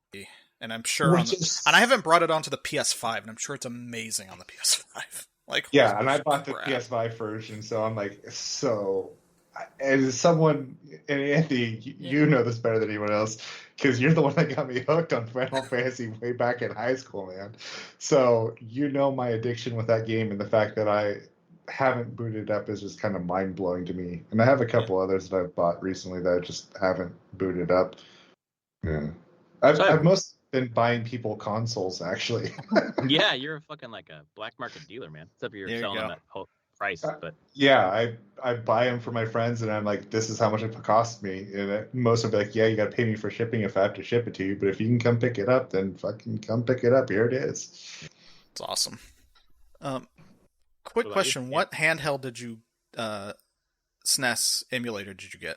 and I'm sure and I haven't brought it onto the PS5, and I'm sure it's amazing on the PS5. Like, yeah, and I bought the PS5 version, so I'm like, as someone, and Anthony, you know this better than anyone else, because you're the one that got me hooked on Final Fantasy way back in high school, man. So my addiction with that game, and the fact that I haven't booted it up is just kind of mind-blowing to me. And I have a couple others that I've bought recently that I just haven't booted up. Yeah. I've mostly been buying people consoles, actually. Yeah, you're a fucking like a black market dealer, man. Except you're selling them at whole price. But yeah, I buy them for my friends, and I'm like, this is how much it costs me. And most of them be like, yeah, you got to pay me for shipping if I have to ship it to you. But if you can come pick it up, then fucking come pick it up. Here it is. It's awesome. Quick question: what handheld did you SNES emulator did you get?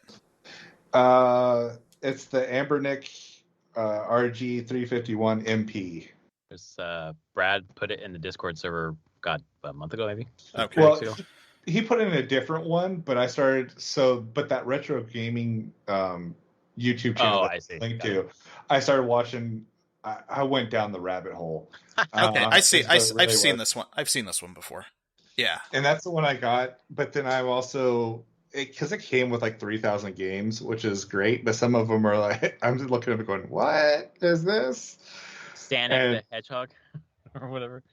It's the Ambernick RG351 MP. There's Brad put it in the Discord server, a month ago maybe. Okay. Well, he put in a different one, but I started but that retro gaming YouTube channel I see. linked to, I started watching. I went down the rabbit hole. Okay, I see. I've seen this one. I've seen this one before. Yeah, and that's the one I got. But then I also, because it came with like 3,000 games, which is great. But some of them are like, I'm just looking at it going, "What is this?" Sonic the Hedgehog, or whatever.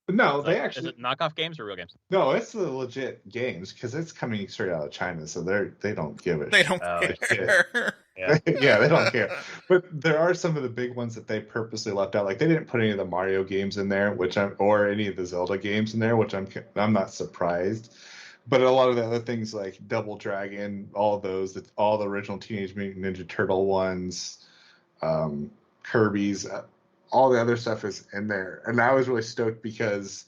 No, they actually is it knockoff games or real games? No, it's the legit games because it's coming straight out of China, so they don't give it. They don't care. Yeah. Yeah, they don't care. But there are some of the big ones that they purposely left out. Like they didn't put any of the Mario games in there, or any of the Zelda games in there, which I'm not surprised. But a lot of the other things like Double Dragon, all the original Teenage Mutant Ninja Turtle ones, Kirby's. All the other stuff is in there. And I was really stoked because,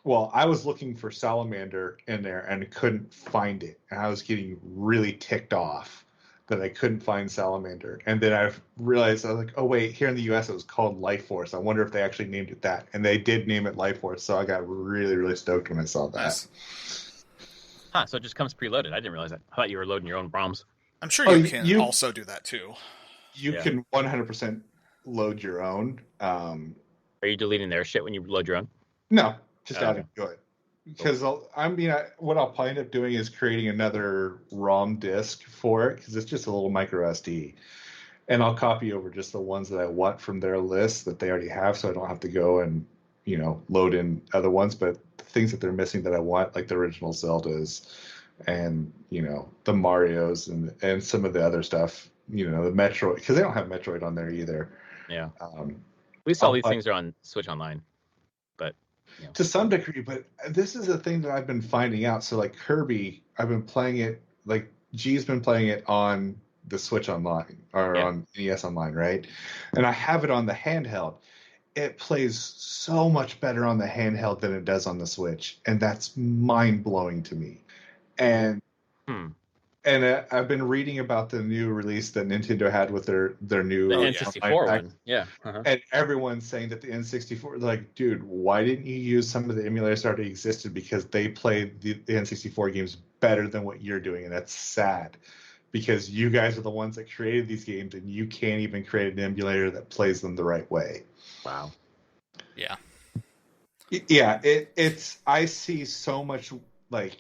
I was looking for Salamander in there and couldn't find it. And I was getting really ticked off that I couldn't find Salamander. And then I realized, I was like, oh, wait, here in the US it was called Life Force. I wonder if they actually named it that. And they did name it Life Force. So I got really, really stoked when I saw that. Nice. Huh, so it just comes preloaded. I didn't realize that. I thought you were loading your own ROMs. I'm sure you can also do that too. You can 100% load your own. Are you deleting their shit when you load your own? No, just adding to it. Because what I'll probably end up doing is creating another ROM disk for it, because it's just a little micro SD, and I'll copy over just the ones that I want from their list that they already have, so I don't have to go and load in other ones. But the things that they're missing that I want, like the original Zeldas, and the Marios and some of the other stuff, the Metroid, because they don't have Metroid on there either. Yeah. At least all these things are on Switch Online, but to some degree. But this is a thing that I've been finding out. So like Kirby, I've been playing it. Like G's been playing it on the Switch Online or on NES Online, right? And I have it on the handheld. it plays so much better on the handheld than it does on the Switch, and that's mind-blowing to me. And I've been reading about the new release that Nintendo had with their new the N64 one. Yeah. And everyone's saying that the N64, like, dude, why didn't you use some of the emulators that already existed? Because they play the N64 games better than what you're doing, and that's sad. Because you guys are the ones that created these games, and you can't even create an emulator that plays them the right way. Wow. Yeah. Yeah, it's I see so much like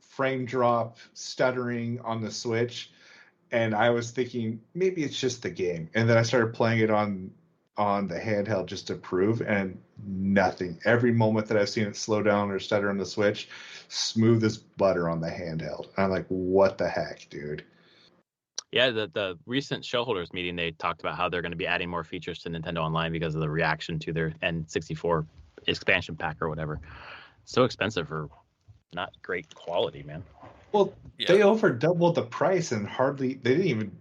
frame drop, stuttering on the Switch, and I was thinking maybe it's just the game. And then I started playing it on the handheld just to prove, and nothing. Every moment that I've seen it slow down or stutter on the Switch, smooth as butter on the handheld. And I'm like, what the heck, dude? Yeah, the recent shareholders meeting, they talked about how they're going to be adding more features to Nintendo Online because of the reaction to their N64 expansion pack or whatever. So expensive for not great quality, man. Well, they over doubled the price and they didn't even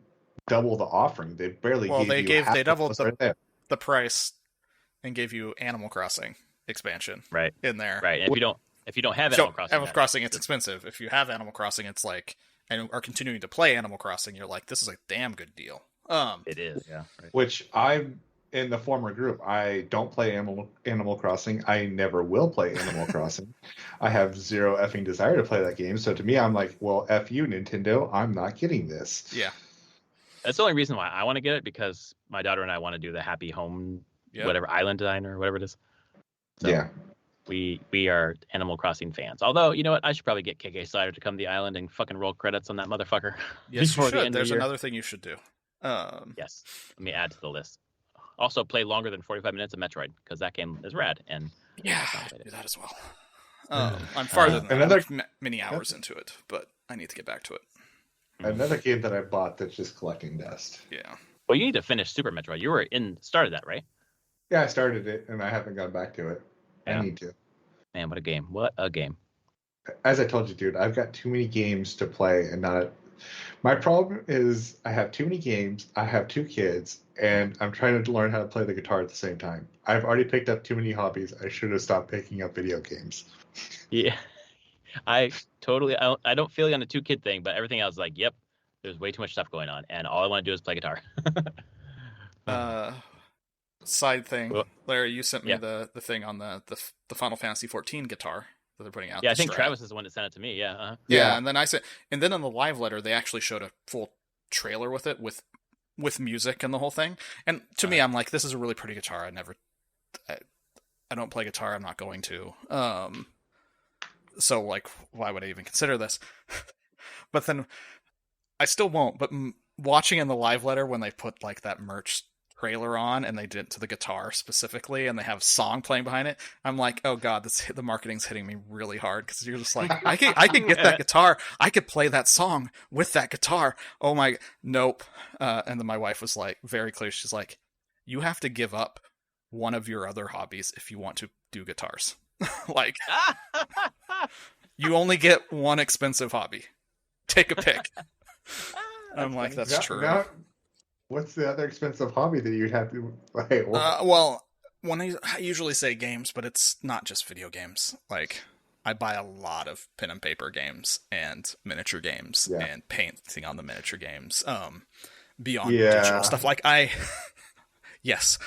double the offering. They barely they doubled the price and gave you Animal Crossing expansion in there. Right. And if you don't have Animal Crossing, it's expensive. If you have Animal Crossing, it's like, and are continuing to play Animal Crossing, you're like, this is a damn good deal. It is, yeah. Right. Which I'm in the former group. I don't play Animal Crossing. I never will play Animal Crossing. I have zero effing desire to play that game. So to me, I'm like, well, F you, Nintendo. I'm not getting this. Yeah. That's the only reason why I want to get it, because my daughter and I want to do the Happy Home, whatever, Island Design or whatever it is. So yeah. We are Animal Crossing fans. Although, you know what? I should probably get KK Slider to come to the island and fucking roll credits on that motherfucker. Yes, you should. There's another thing you should do. Yes. Let me add to the list. Also, play longer than 45 minutes of Metroid, because that game is rad. And yeah, do that as well. I'm farther than that. Many hours into it, but I need to get back to it. Another game that I bought that's just collecting dust. Yeah. Well, you need to finish Super Metroid. You started that, right? Yeah, I started it, and I haven't gone back to it. Yeah. I need to. Man, what a game. What a game. As I told you, dude, I've got too many games to play and not... My problem is I have too many games, I have 2 kids, and I'm trying to learn how to play the guitar at the same time. I've already picked up too many hobbies. I should have stopped picking up video games. Yeah. I don't feel like on the 2-kid thing, but everything else is like, yep, there's way too much stuff going on, and all I want to do is play guitar. Side thing, Larry, you sent me the thing on the Final Fantasy 14 guitar that they're putting out. Yeah, I think Travis is the one that sent it to me. Yeah. Uh-huh. Yeah, and then on the live letter they actually showed a full trailer with it with music and the whole thing. And to me, I'm like, this is a really pretty guitar. I don't play guitar. I'm not going to. So like, why would I even consider this? But then I still won't. But watching in the live letter when they put like that merch trailer on and they did it to the guitar specifically and they have a song playing behind it, I'm like, oh god, the marketing's hitting me really hard, because you're just like, I could get that guitar, I could play that song with that guitar. Oh my, nope. And then my wife was like very clear, she's like, you have to give up one of your other hobbies if you want to do guitars. Like, you only get one expensive hobby, take a pick. I'm like, that's true. What's the other expensive hobby that you'd have to play? Well, when I usually say games, but it's not just video games. Like, I buy a lot of pen and paper games and miniature games and painting on the miniature games. Beyond digital stuff. Like, yes,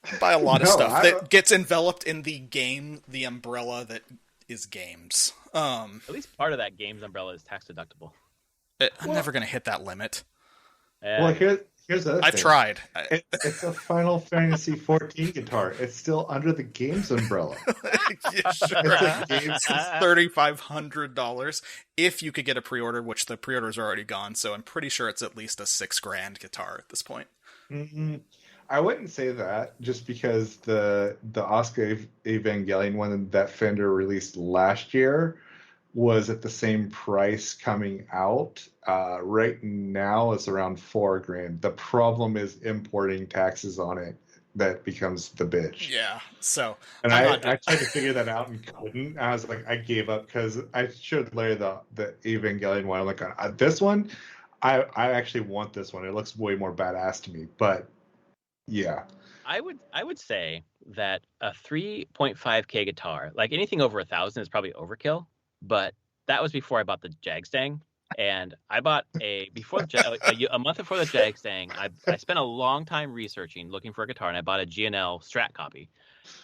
I buy a lot of stuff that gets enveloped in the umbrella that is games. At least part of that games umbrella is tax deductible. I'm never going to hit that limit. Well, here's the other I've thing. tried. It's a Final Fantasy 14 guitar. It's still under the games umbrella. Yeah, sure. It's $3,500 if you could get a pre-order, which the pre-orders are already gone. So I'm pretty sure it's at least a $6,000 guitar at this point. Mm-hmm. I wouldn't say that, just because the Oscar Evangelion one that Fender released last year was at the same price coming out. Right now it's around $4,000. The problem is importing taxes on it. That becomes the bitch. Yeah. So, and I tried to figure that out and couldn't. I was like, I gave up, because I showed Larry the Evangelion one. I'm like, this one, I actually want this one. It looks way more badass to me. But yeah, I would say that a 3.5K guitar, like anything over 1,000 is probably overkill, but that was before I bought the Jagstang. And I bought a month before the Jagstang. I spent a long time researching, looking for a guitar, and I bought a GNL Strat copy,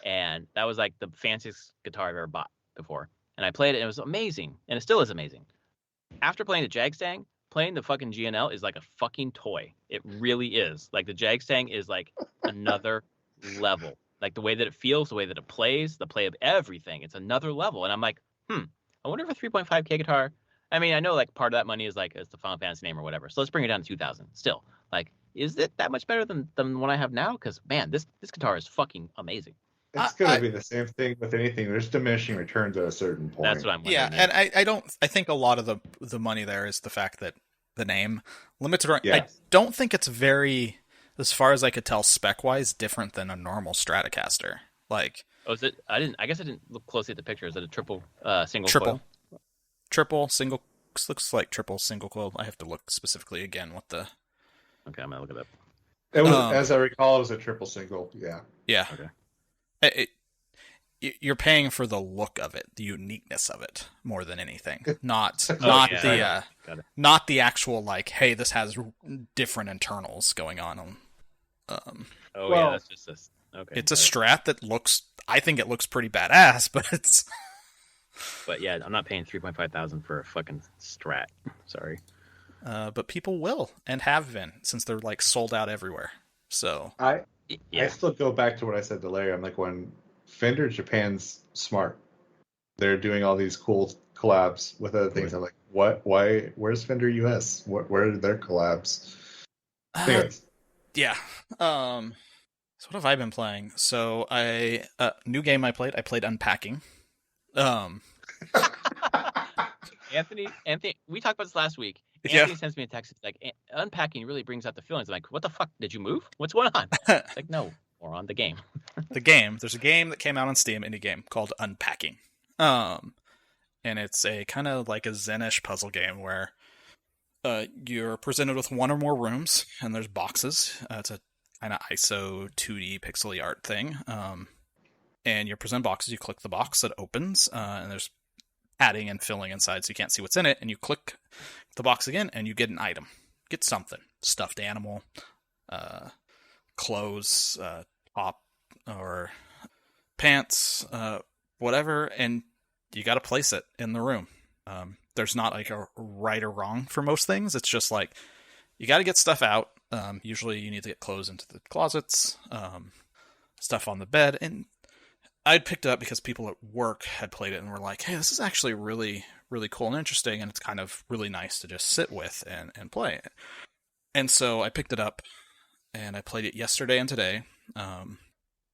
and that was like the fanciest guitar I've ever bought before. And I played it, and it was amazing, and it still is amazing. After playing the Jagstang, playing the fucking GNL is like a fucking toy. It really is. Like the Jagstang is like another level. Like the way that it feels, the way that it plays, the play of everything. It's another level. And I'm like, I wonder if a 3.5K guitar. I mean, I know like part of that money is like it's the Final Fantasy name or whatever. So let's bring it down to 2,000. Still, like, is it that much better than the one I have now? Because man, this guitar is fucking amazing. It's gonna be the same thing with anything. There's diminishing returns at a certain point. That's what I'm wondering. Yeah, and I think a lot of the money there is the fact that the name limited. Yeah. I don't think it's very, as far as I could tell, spec wise, different than a normal Stratocaster. Like, is it? I guess I didn't look closely at the picture. Is it a triple single triple, coil? Triple single. Looks like triple single coil. I have to look specifically again what the. Okay, I'm gonna look it up. It was, as I recall, it was a triple single. Yeah. Yeah. Okay. You're paying for the look of it, the uniqueness of it, more than anything. Not the actual like, hey, this has different internals going on. Yeah, that's just this. Okay. It's a Strat that looks. I think it looks pretty badass, but it's. But yeah, I'm not paying 3,500 for a fucking Strat. Sorry. But people will and have been since they're like sold out everywhere. So I still go back to what I said to Larry. I'm like, when Fender Japan's smart, they're doing all these cool collabs with other things. I'm like, what? Why? Where's Fender US? Where are their collabs? Anyways. Yeah. So what have I been playing? So new game I played Unpacking. Anthony, we talked about this last week. Anthony sends me a text. It's like, Unpacking really brings out the feelings. I'm like, what the fuck? Did you move? What's going on? It's like, no, we're on the game. There's a game that came out on Steam, indie game called Unpacking. And it's a kind of like a Zen-ish puzzle game where you're presented with one or more rooms, and there's boxes. It's a kind of ISO 2D pixely art thing. And you're presented boxes. You click the box that opens, and there's adding and filling inside, so you can't see what's in it. And you click the box again, and you get an item. Get something. Stuffed animal, clothes, top, or pants, whatever, and you got to place it in the room. There's not like a right or wrong for most things. It's just like you got to get stuff out. Usually you need to get clothes into the closets, stuff on the bed, and I'd picked it up because people at work had played it and were like, hey, this is actually really, really cool and interesting, and it's kind of really nice to just sit with and play it. And so I picked it up, and I played it yesterday and today. And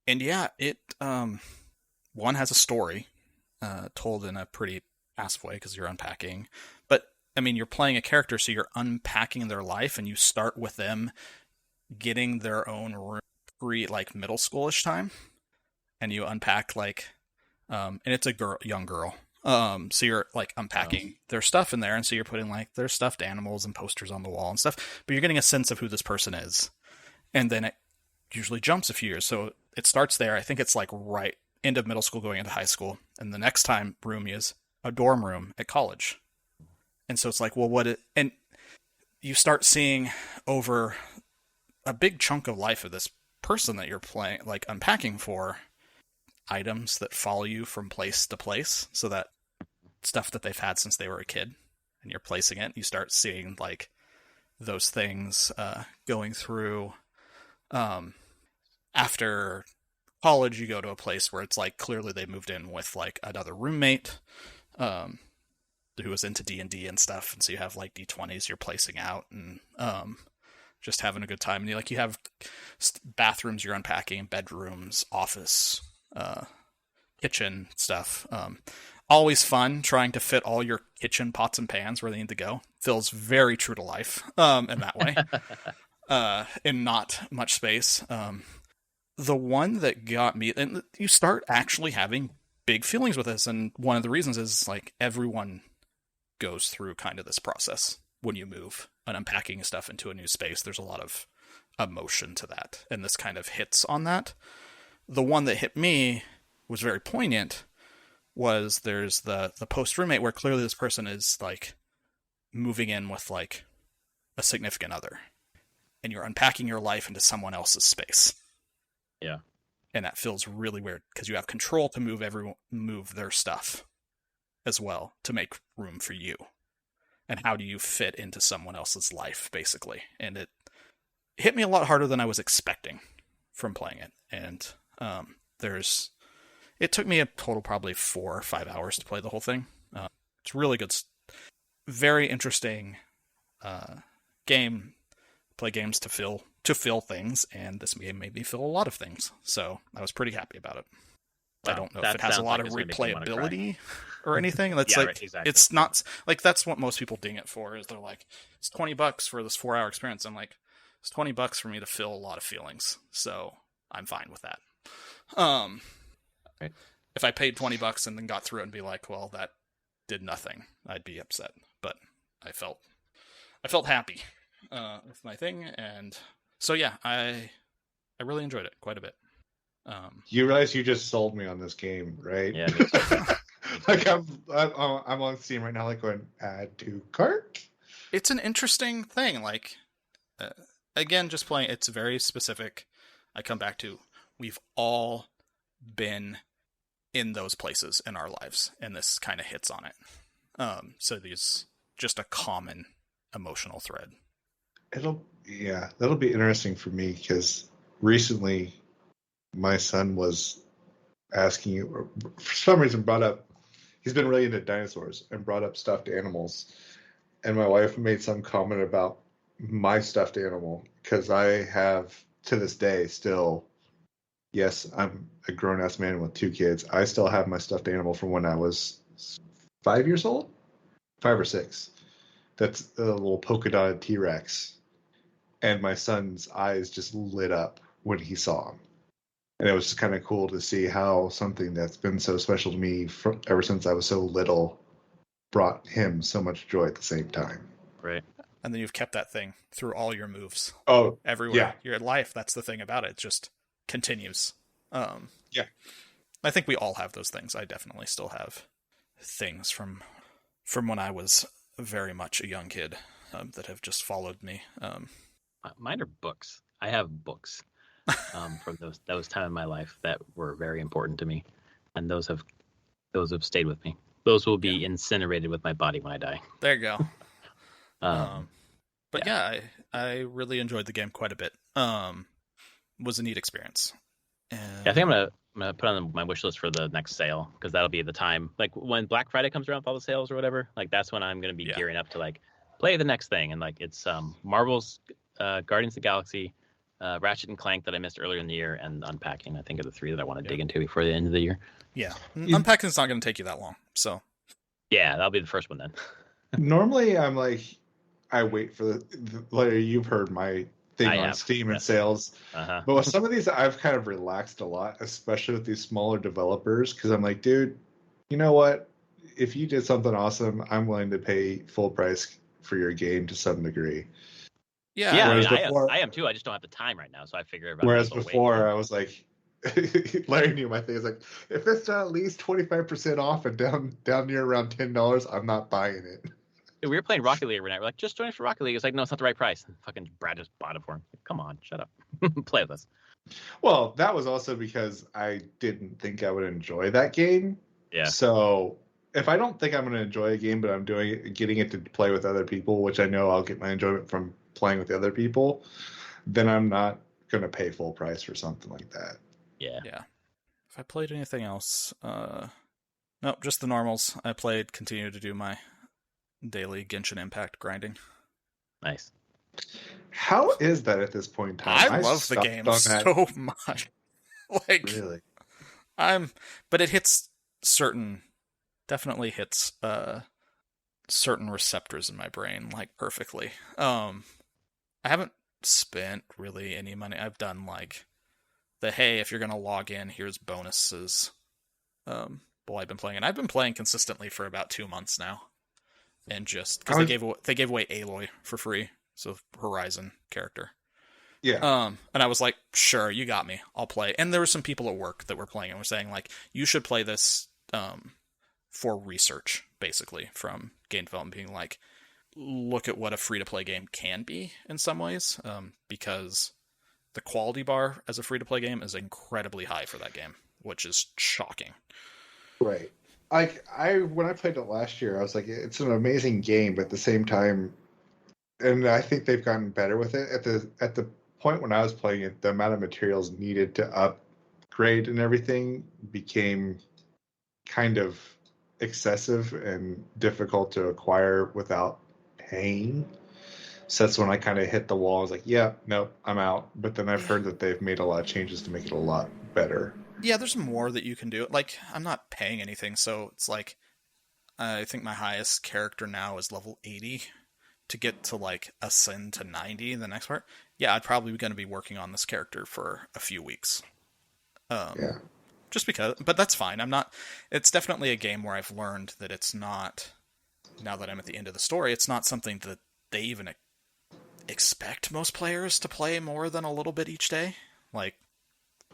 yeah, it one has a story told in a pretty passive way because you're unpacking. But, I mean, you're playing a character, so you're unpacking their life, and you start with them getting their own room pre, like, middle schoolish time. And you unpack, like, and it's a young girl. So you're, like, unpacking their stuff in there, and so you're putting, like, their stuffed animals and posters on the wall and stuff. But you're getting a sense of who this person is. And then it usually jumps a few years. So it starts there. I think it's, like, right end of middle school going into high school. And the next time room is a dorm room at college. And so it's like, well, and you start seeing over a big chunk of life of this person that you're playing, like, unpacking for, items that follow you from place to place, so that stuff that they've had since they were a kid, and you're placing it, you start seeing, like, those things going through. After college, you go to a place where it's like clearly they moved in with, like, another roommate who was into D&D and stuff, and so you have, like, D20s you're placing out and just having a good time. And you have bathrooms you're unpacking, bedrooms, office, kitchen stuff. Always fun trying to fit all your kitchen pots and pans where they need to go. Feels very true to life in that way. In not much space. The one that got me, and you start actually having big feelings with this, and one of the reasons is, like, everyone goes through kind of this process when you move and unpacking stuff into a new space. There's a lot of emotion to that, and this kind of hits on that. The one that hit me was very poignant was there's the post roommate where clearly this person is like moving in with like a significant other, and you're unpacking your life into someone else's space. Yeah. And that feels really weird because you have control to move their stuff as well to make room for you. And how do you fit into someone else's life, basically? And it hit me a lot harder than I was expecting from playing it. And it took me a total probably 4 or 5 hours to play the whole thing. It's really good, very interesting game. Play games to fill things, and this game made me feel a lot of things. So I was pretty happy about it. Wow, I don't know if it has a lot of replayability or anything. That's yeah, like right, exactly. It's not like that's what most people ding it for. Is they're like, it's $20 for this 4-hour experience. I'm like, it's $20 for me to feel a lot of feelings. So I'm fine with that. Right. If I paid $20 and then got through it and be like, well, that did nothing, I'd be upset. But I felt happy with my thing, and so yeah, I really enjoyed it quite a bit. You realize you just sold me on this game, right? Yeah. Me too. Like I'm on Steam right now, like going add to cart. It's an interesting thing. Like, again, just playing. It's very specific. I come back to we've all been in those places in our lives, and this kind of hits on it. So there's just a common emotional thread. That'll be interesting for me because recently my son was asking you, for some reason brought up, he's been really into dinosaurs and brought up stuffed animals. And my wife made some comment about my stuffed animal because I have, to this day, still, yes, I'm a grown-ass man with 2 kids. I still have my stuffed animal from when I was 5 years old? 5 or 6. That's a little polka dotted T-Rex. And my son's eyes just lit up when he saw him. And it was just kind of cool to see how something that's been so special to me ever since I was so little brought him so much joy at the same time. Right. And then you've kept that thing through all your moves. Oh, everywhere. Yeah. Your life, that's the thing about it. It just continues. Yeah. I think we all have those things. I definitely still have things from when I was very much a young kid that have just followed me. Mine are books. I have books from those time in my life that were very important to me, and those have stayed with me. Those will be incinerated with my body when I die. There you go. But yeah, I really enjoyed the game quite a bit. Was a neat experience. And... Yeah, I think I'm gonna put on my wish list for the next sale because that'll be the time, like when Black Friday comes around with all the sales or whatever. Like that's when I'm gonna be gearing up to like play the next thing, and like it's Marvel's Guardians of the Galaxy, Ratchet and Clank that I missed earlier in the year, and Unpacking. I think are the 3 that I want to dig into before the end of the year. Yeah, Unpacking's not going to take you that long, so yeah, that'll be the first one then. Normally, I'm like, I wait for the Larry. You've heard my thing on Steam and sales, but with some of these, I've kind of relaxed a lot, especially with these smaller developers, because I'm like, dude, you know what? If you did something awesome, I'm willing to pay full price for your game to some degree. Yeah, I am too. I just don't have the time right now, so I figure. Whereas before, I was like, Larry knew my thing. It's like, if it's at least 25% off and down near around $10, I'm not buying it. We were playing Rocket League every night. We're like, just join us for Rocket League. It's like, no, it's not the right price. And fucking Brad just bought it for him. Like, come on, shut up. Play with us. Well, that was also because I didn't think I would enjoy that game. Yeah. So if I don't think I'm going to enjoy a game, but I'm getting it to play with other people, which I know I'll get my enjoyment from playing with the other people, then I'm not going to pay full price for something like that. Yeah. If I played anything else, nope, just the normals. I continued to do my daily Genshin Impact grinding. Nice. How is that at this point in time? I love the game so much. Like, really? But it definitely hits certain receptors in my brain like perfectly. I haven't spent really any money. I've done like hey, if you're gonna log in, here's bonuses. I've been playing, and I've been playing consistently for about 2 months now, and just because they gave away Aloy for free, so Horizon character, Yeah. And I was like, sure, you got me. I'll play. And there were some people at work that were playing and were saying, like, you should play this for research, basically, from game development, being like, look at what a free-to-play game can be in some ways, because the quality bar as a free-to-play game is incredibly high for that game, which is shocking. Right. When I played it last year, I was like, it's an amazing game, but at the same time, and I think they've gotten better with it. At the point when I was playing it, the amount of materials needed to upgrade and everything became kind of excessive and difficult to acquire without paying. So that's when I kind of hit the wall. I was like, yeah, nope, I'm out. But then I've heard that they've made a lot of changes to make it a lot better. Yeah, there's more that you can do. Like, I'm not paying anything, so it's like, I think my highest character now is level 80. To get to, like, ascend to 90 the next part, yeah, I'd probably be going to be working on this character for a few weeks. Yeah. Just because, but that's fine. It's definitely a game where I've learned that it's not, now that I'm at the end of the story, it's not something that they even expect most players to play more than a little bit each day. Like,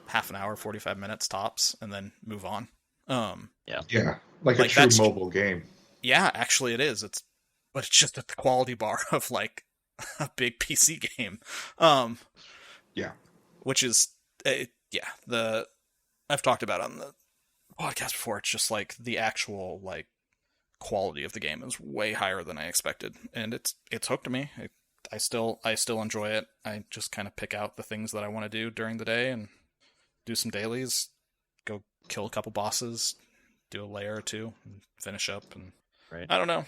half an hour, 45 minutes tops, and then move on. Yeah. Like a true mobile game. Yeah, actually it is. But it's just at the quality bar of, like, a big PC game. Yeah. Which is, I've talked about it on the podcast before. It's just, like, the actual, like, quality of the game is way higher than I expected. And it's hooked me. I still enjoy it. I just kind of pick out the things that I want to do during the day and do some dailies, go kill a couple bosses, do a layer or two, and finish up. And right. I don't know.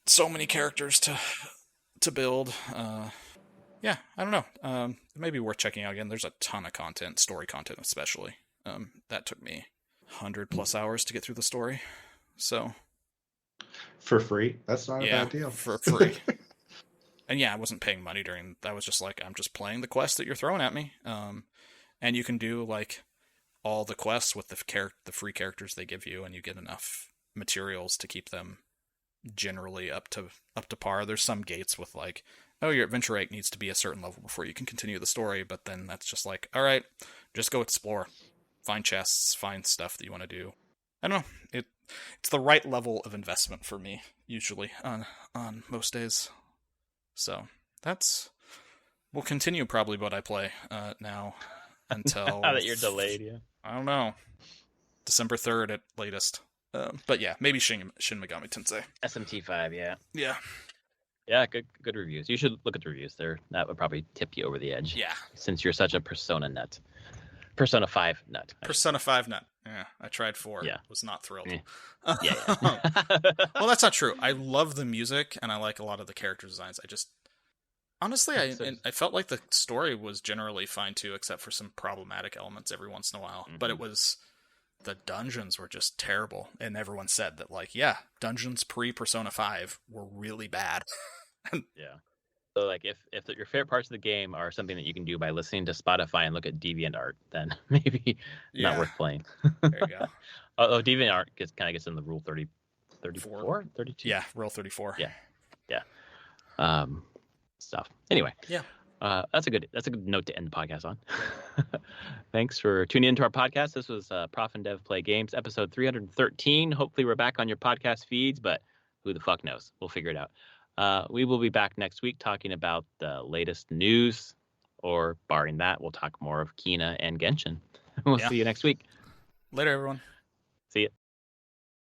So many characters to build. Yeah, I don't know. It may be worth checking out again. There's a ton of content, story content especially. That took me 100+ hours to get through the story. So for free, that's not a bad deal. For free. And yeah, I wasn't paying money during. I was just like, I'm just playing the quest that you're throwing at me. And you can do, like, all the quests with the free characters they give you, and you get enough materials to keep them generally up to par. There's some gates with, like, oh, your adventure rate needs to be a certain level before you can continue the story, but then that's just like, all right, just go explore, find chests, find stuff that you want to do. I don't know. It's the right level of investment for me usually on most days. So we'll continue probably what I play now until now that you're delayed. Yeah, I don't know, December 3rd at latest. But yeah, maybe Shin Megami Tensei. SMT5, yeah. Yeah. Yeah, good reviews. You should look at the reviews. That would probably tip you over the edge. Yeah. Since you're such a Persona nut. Persona 5 nut. Persona 5 nut. Yeah, I tried 4. Yeah. Was not thrilled. Yeah. Well, that's not true. I love the music, and I like a lot of the character designs. Honestly, I felt like the story was generally fine too, except for some problematic elements every once in a while. Mm-hmm. But the dungeons were just terrible, and everyone said that, like, yeah, dungeons pre-Persona 5 were really bad. Yeah. So, like, if your favorite parts of the game are something that you can do by listening to Spotify and look at DeviantArt, then maybe not worth playing. There you go. Although DeviantArt kind of gets in the rule 34, 32. Yeah, rule 34. Yeah. Stuff. Anyway. Yeah. That's a good note to end the podcast on. Thanks for tuning into our podcast. This was Prof and Dev Play Games, episode 313. Hopefully we're back on your podcast feeds, but who the fuck knows? We'll figure it out. We will be back next week talking about the latest news, or barring that, we'll talk more of Kina and Genshin. We'll see you next week. Later, everyone. See ya.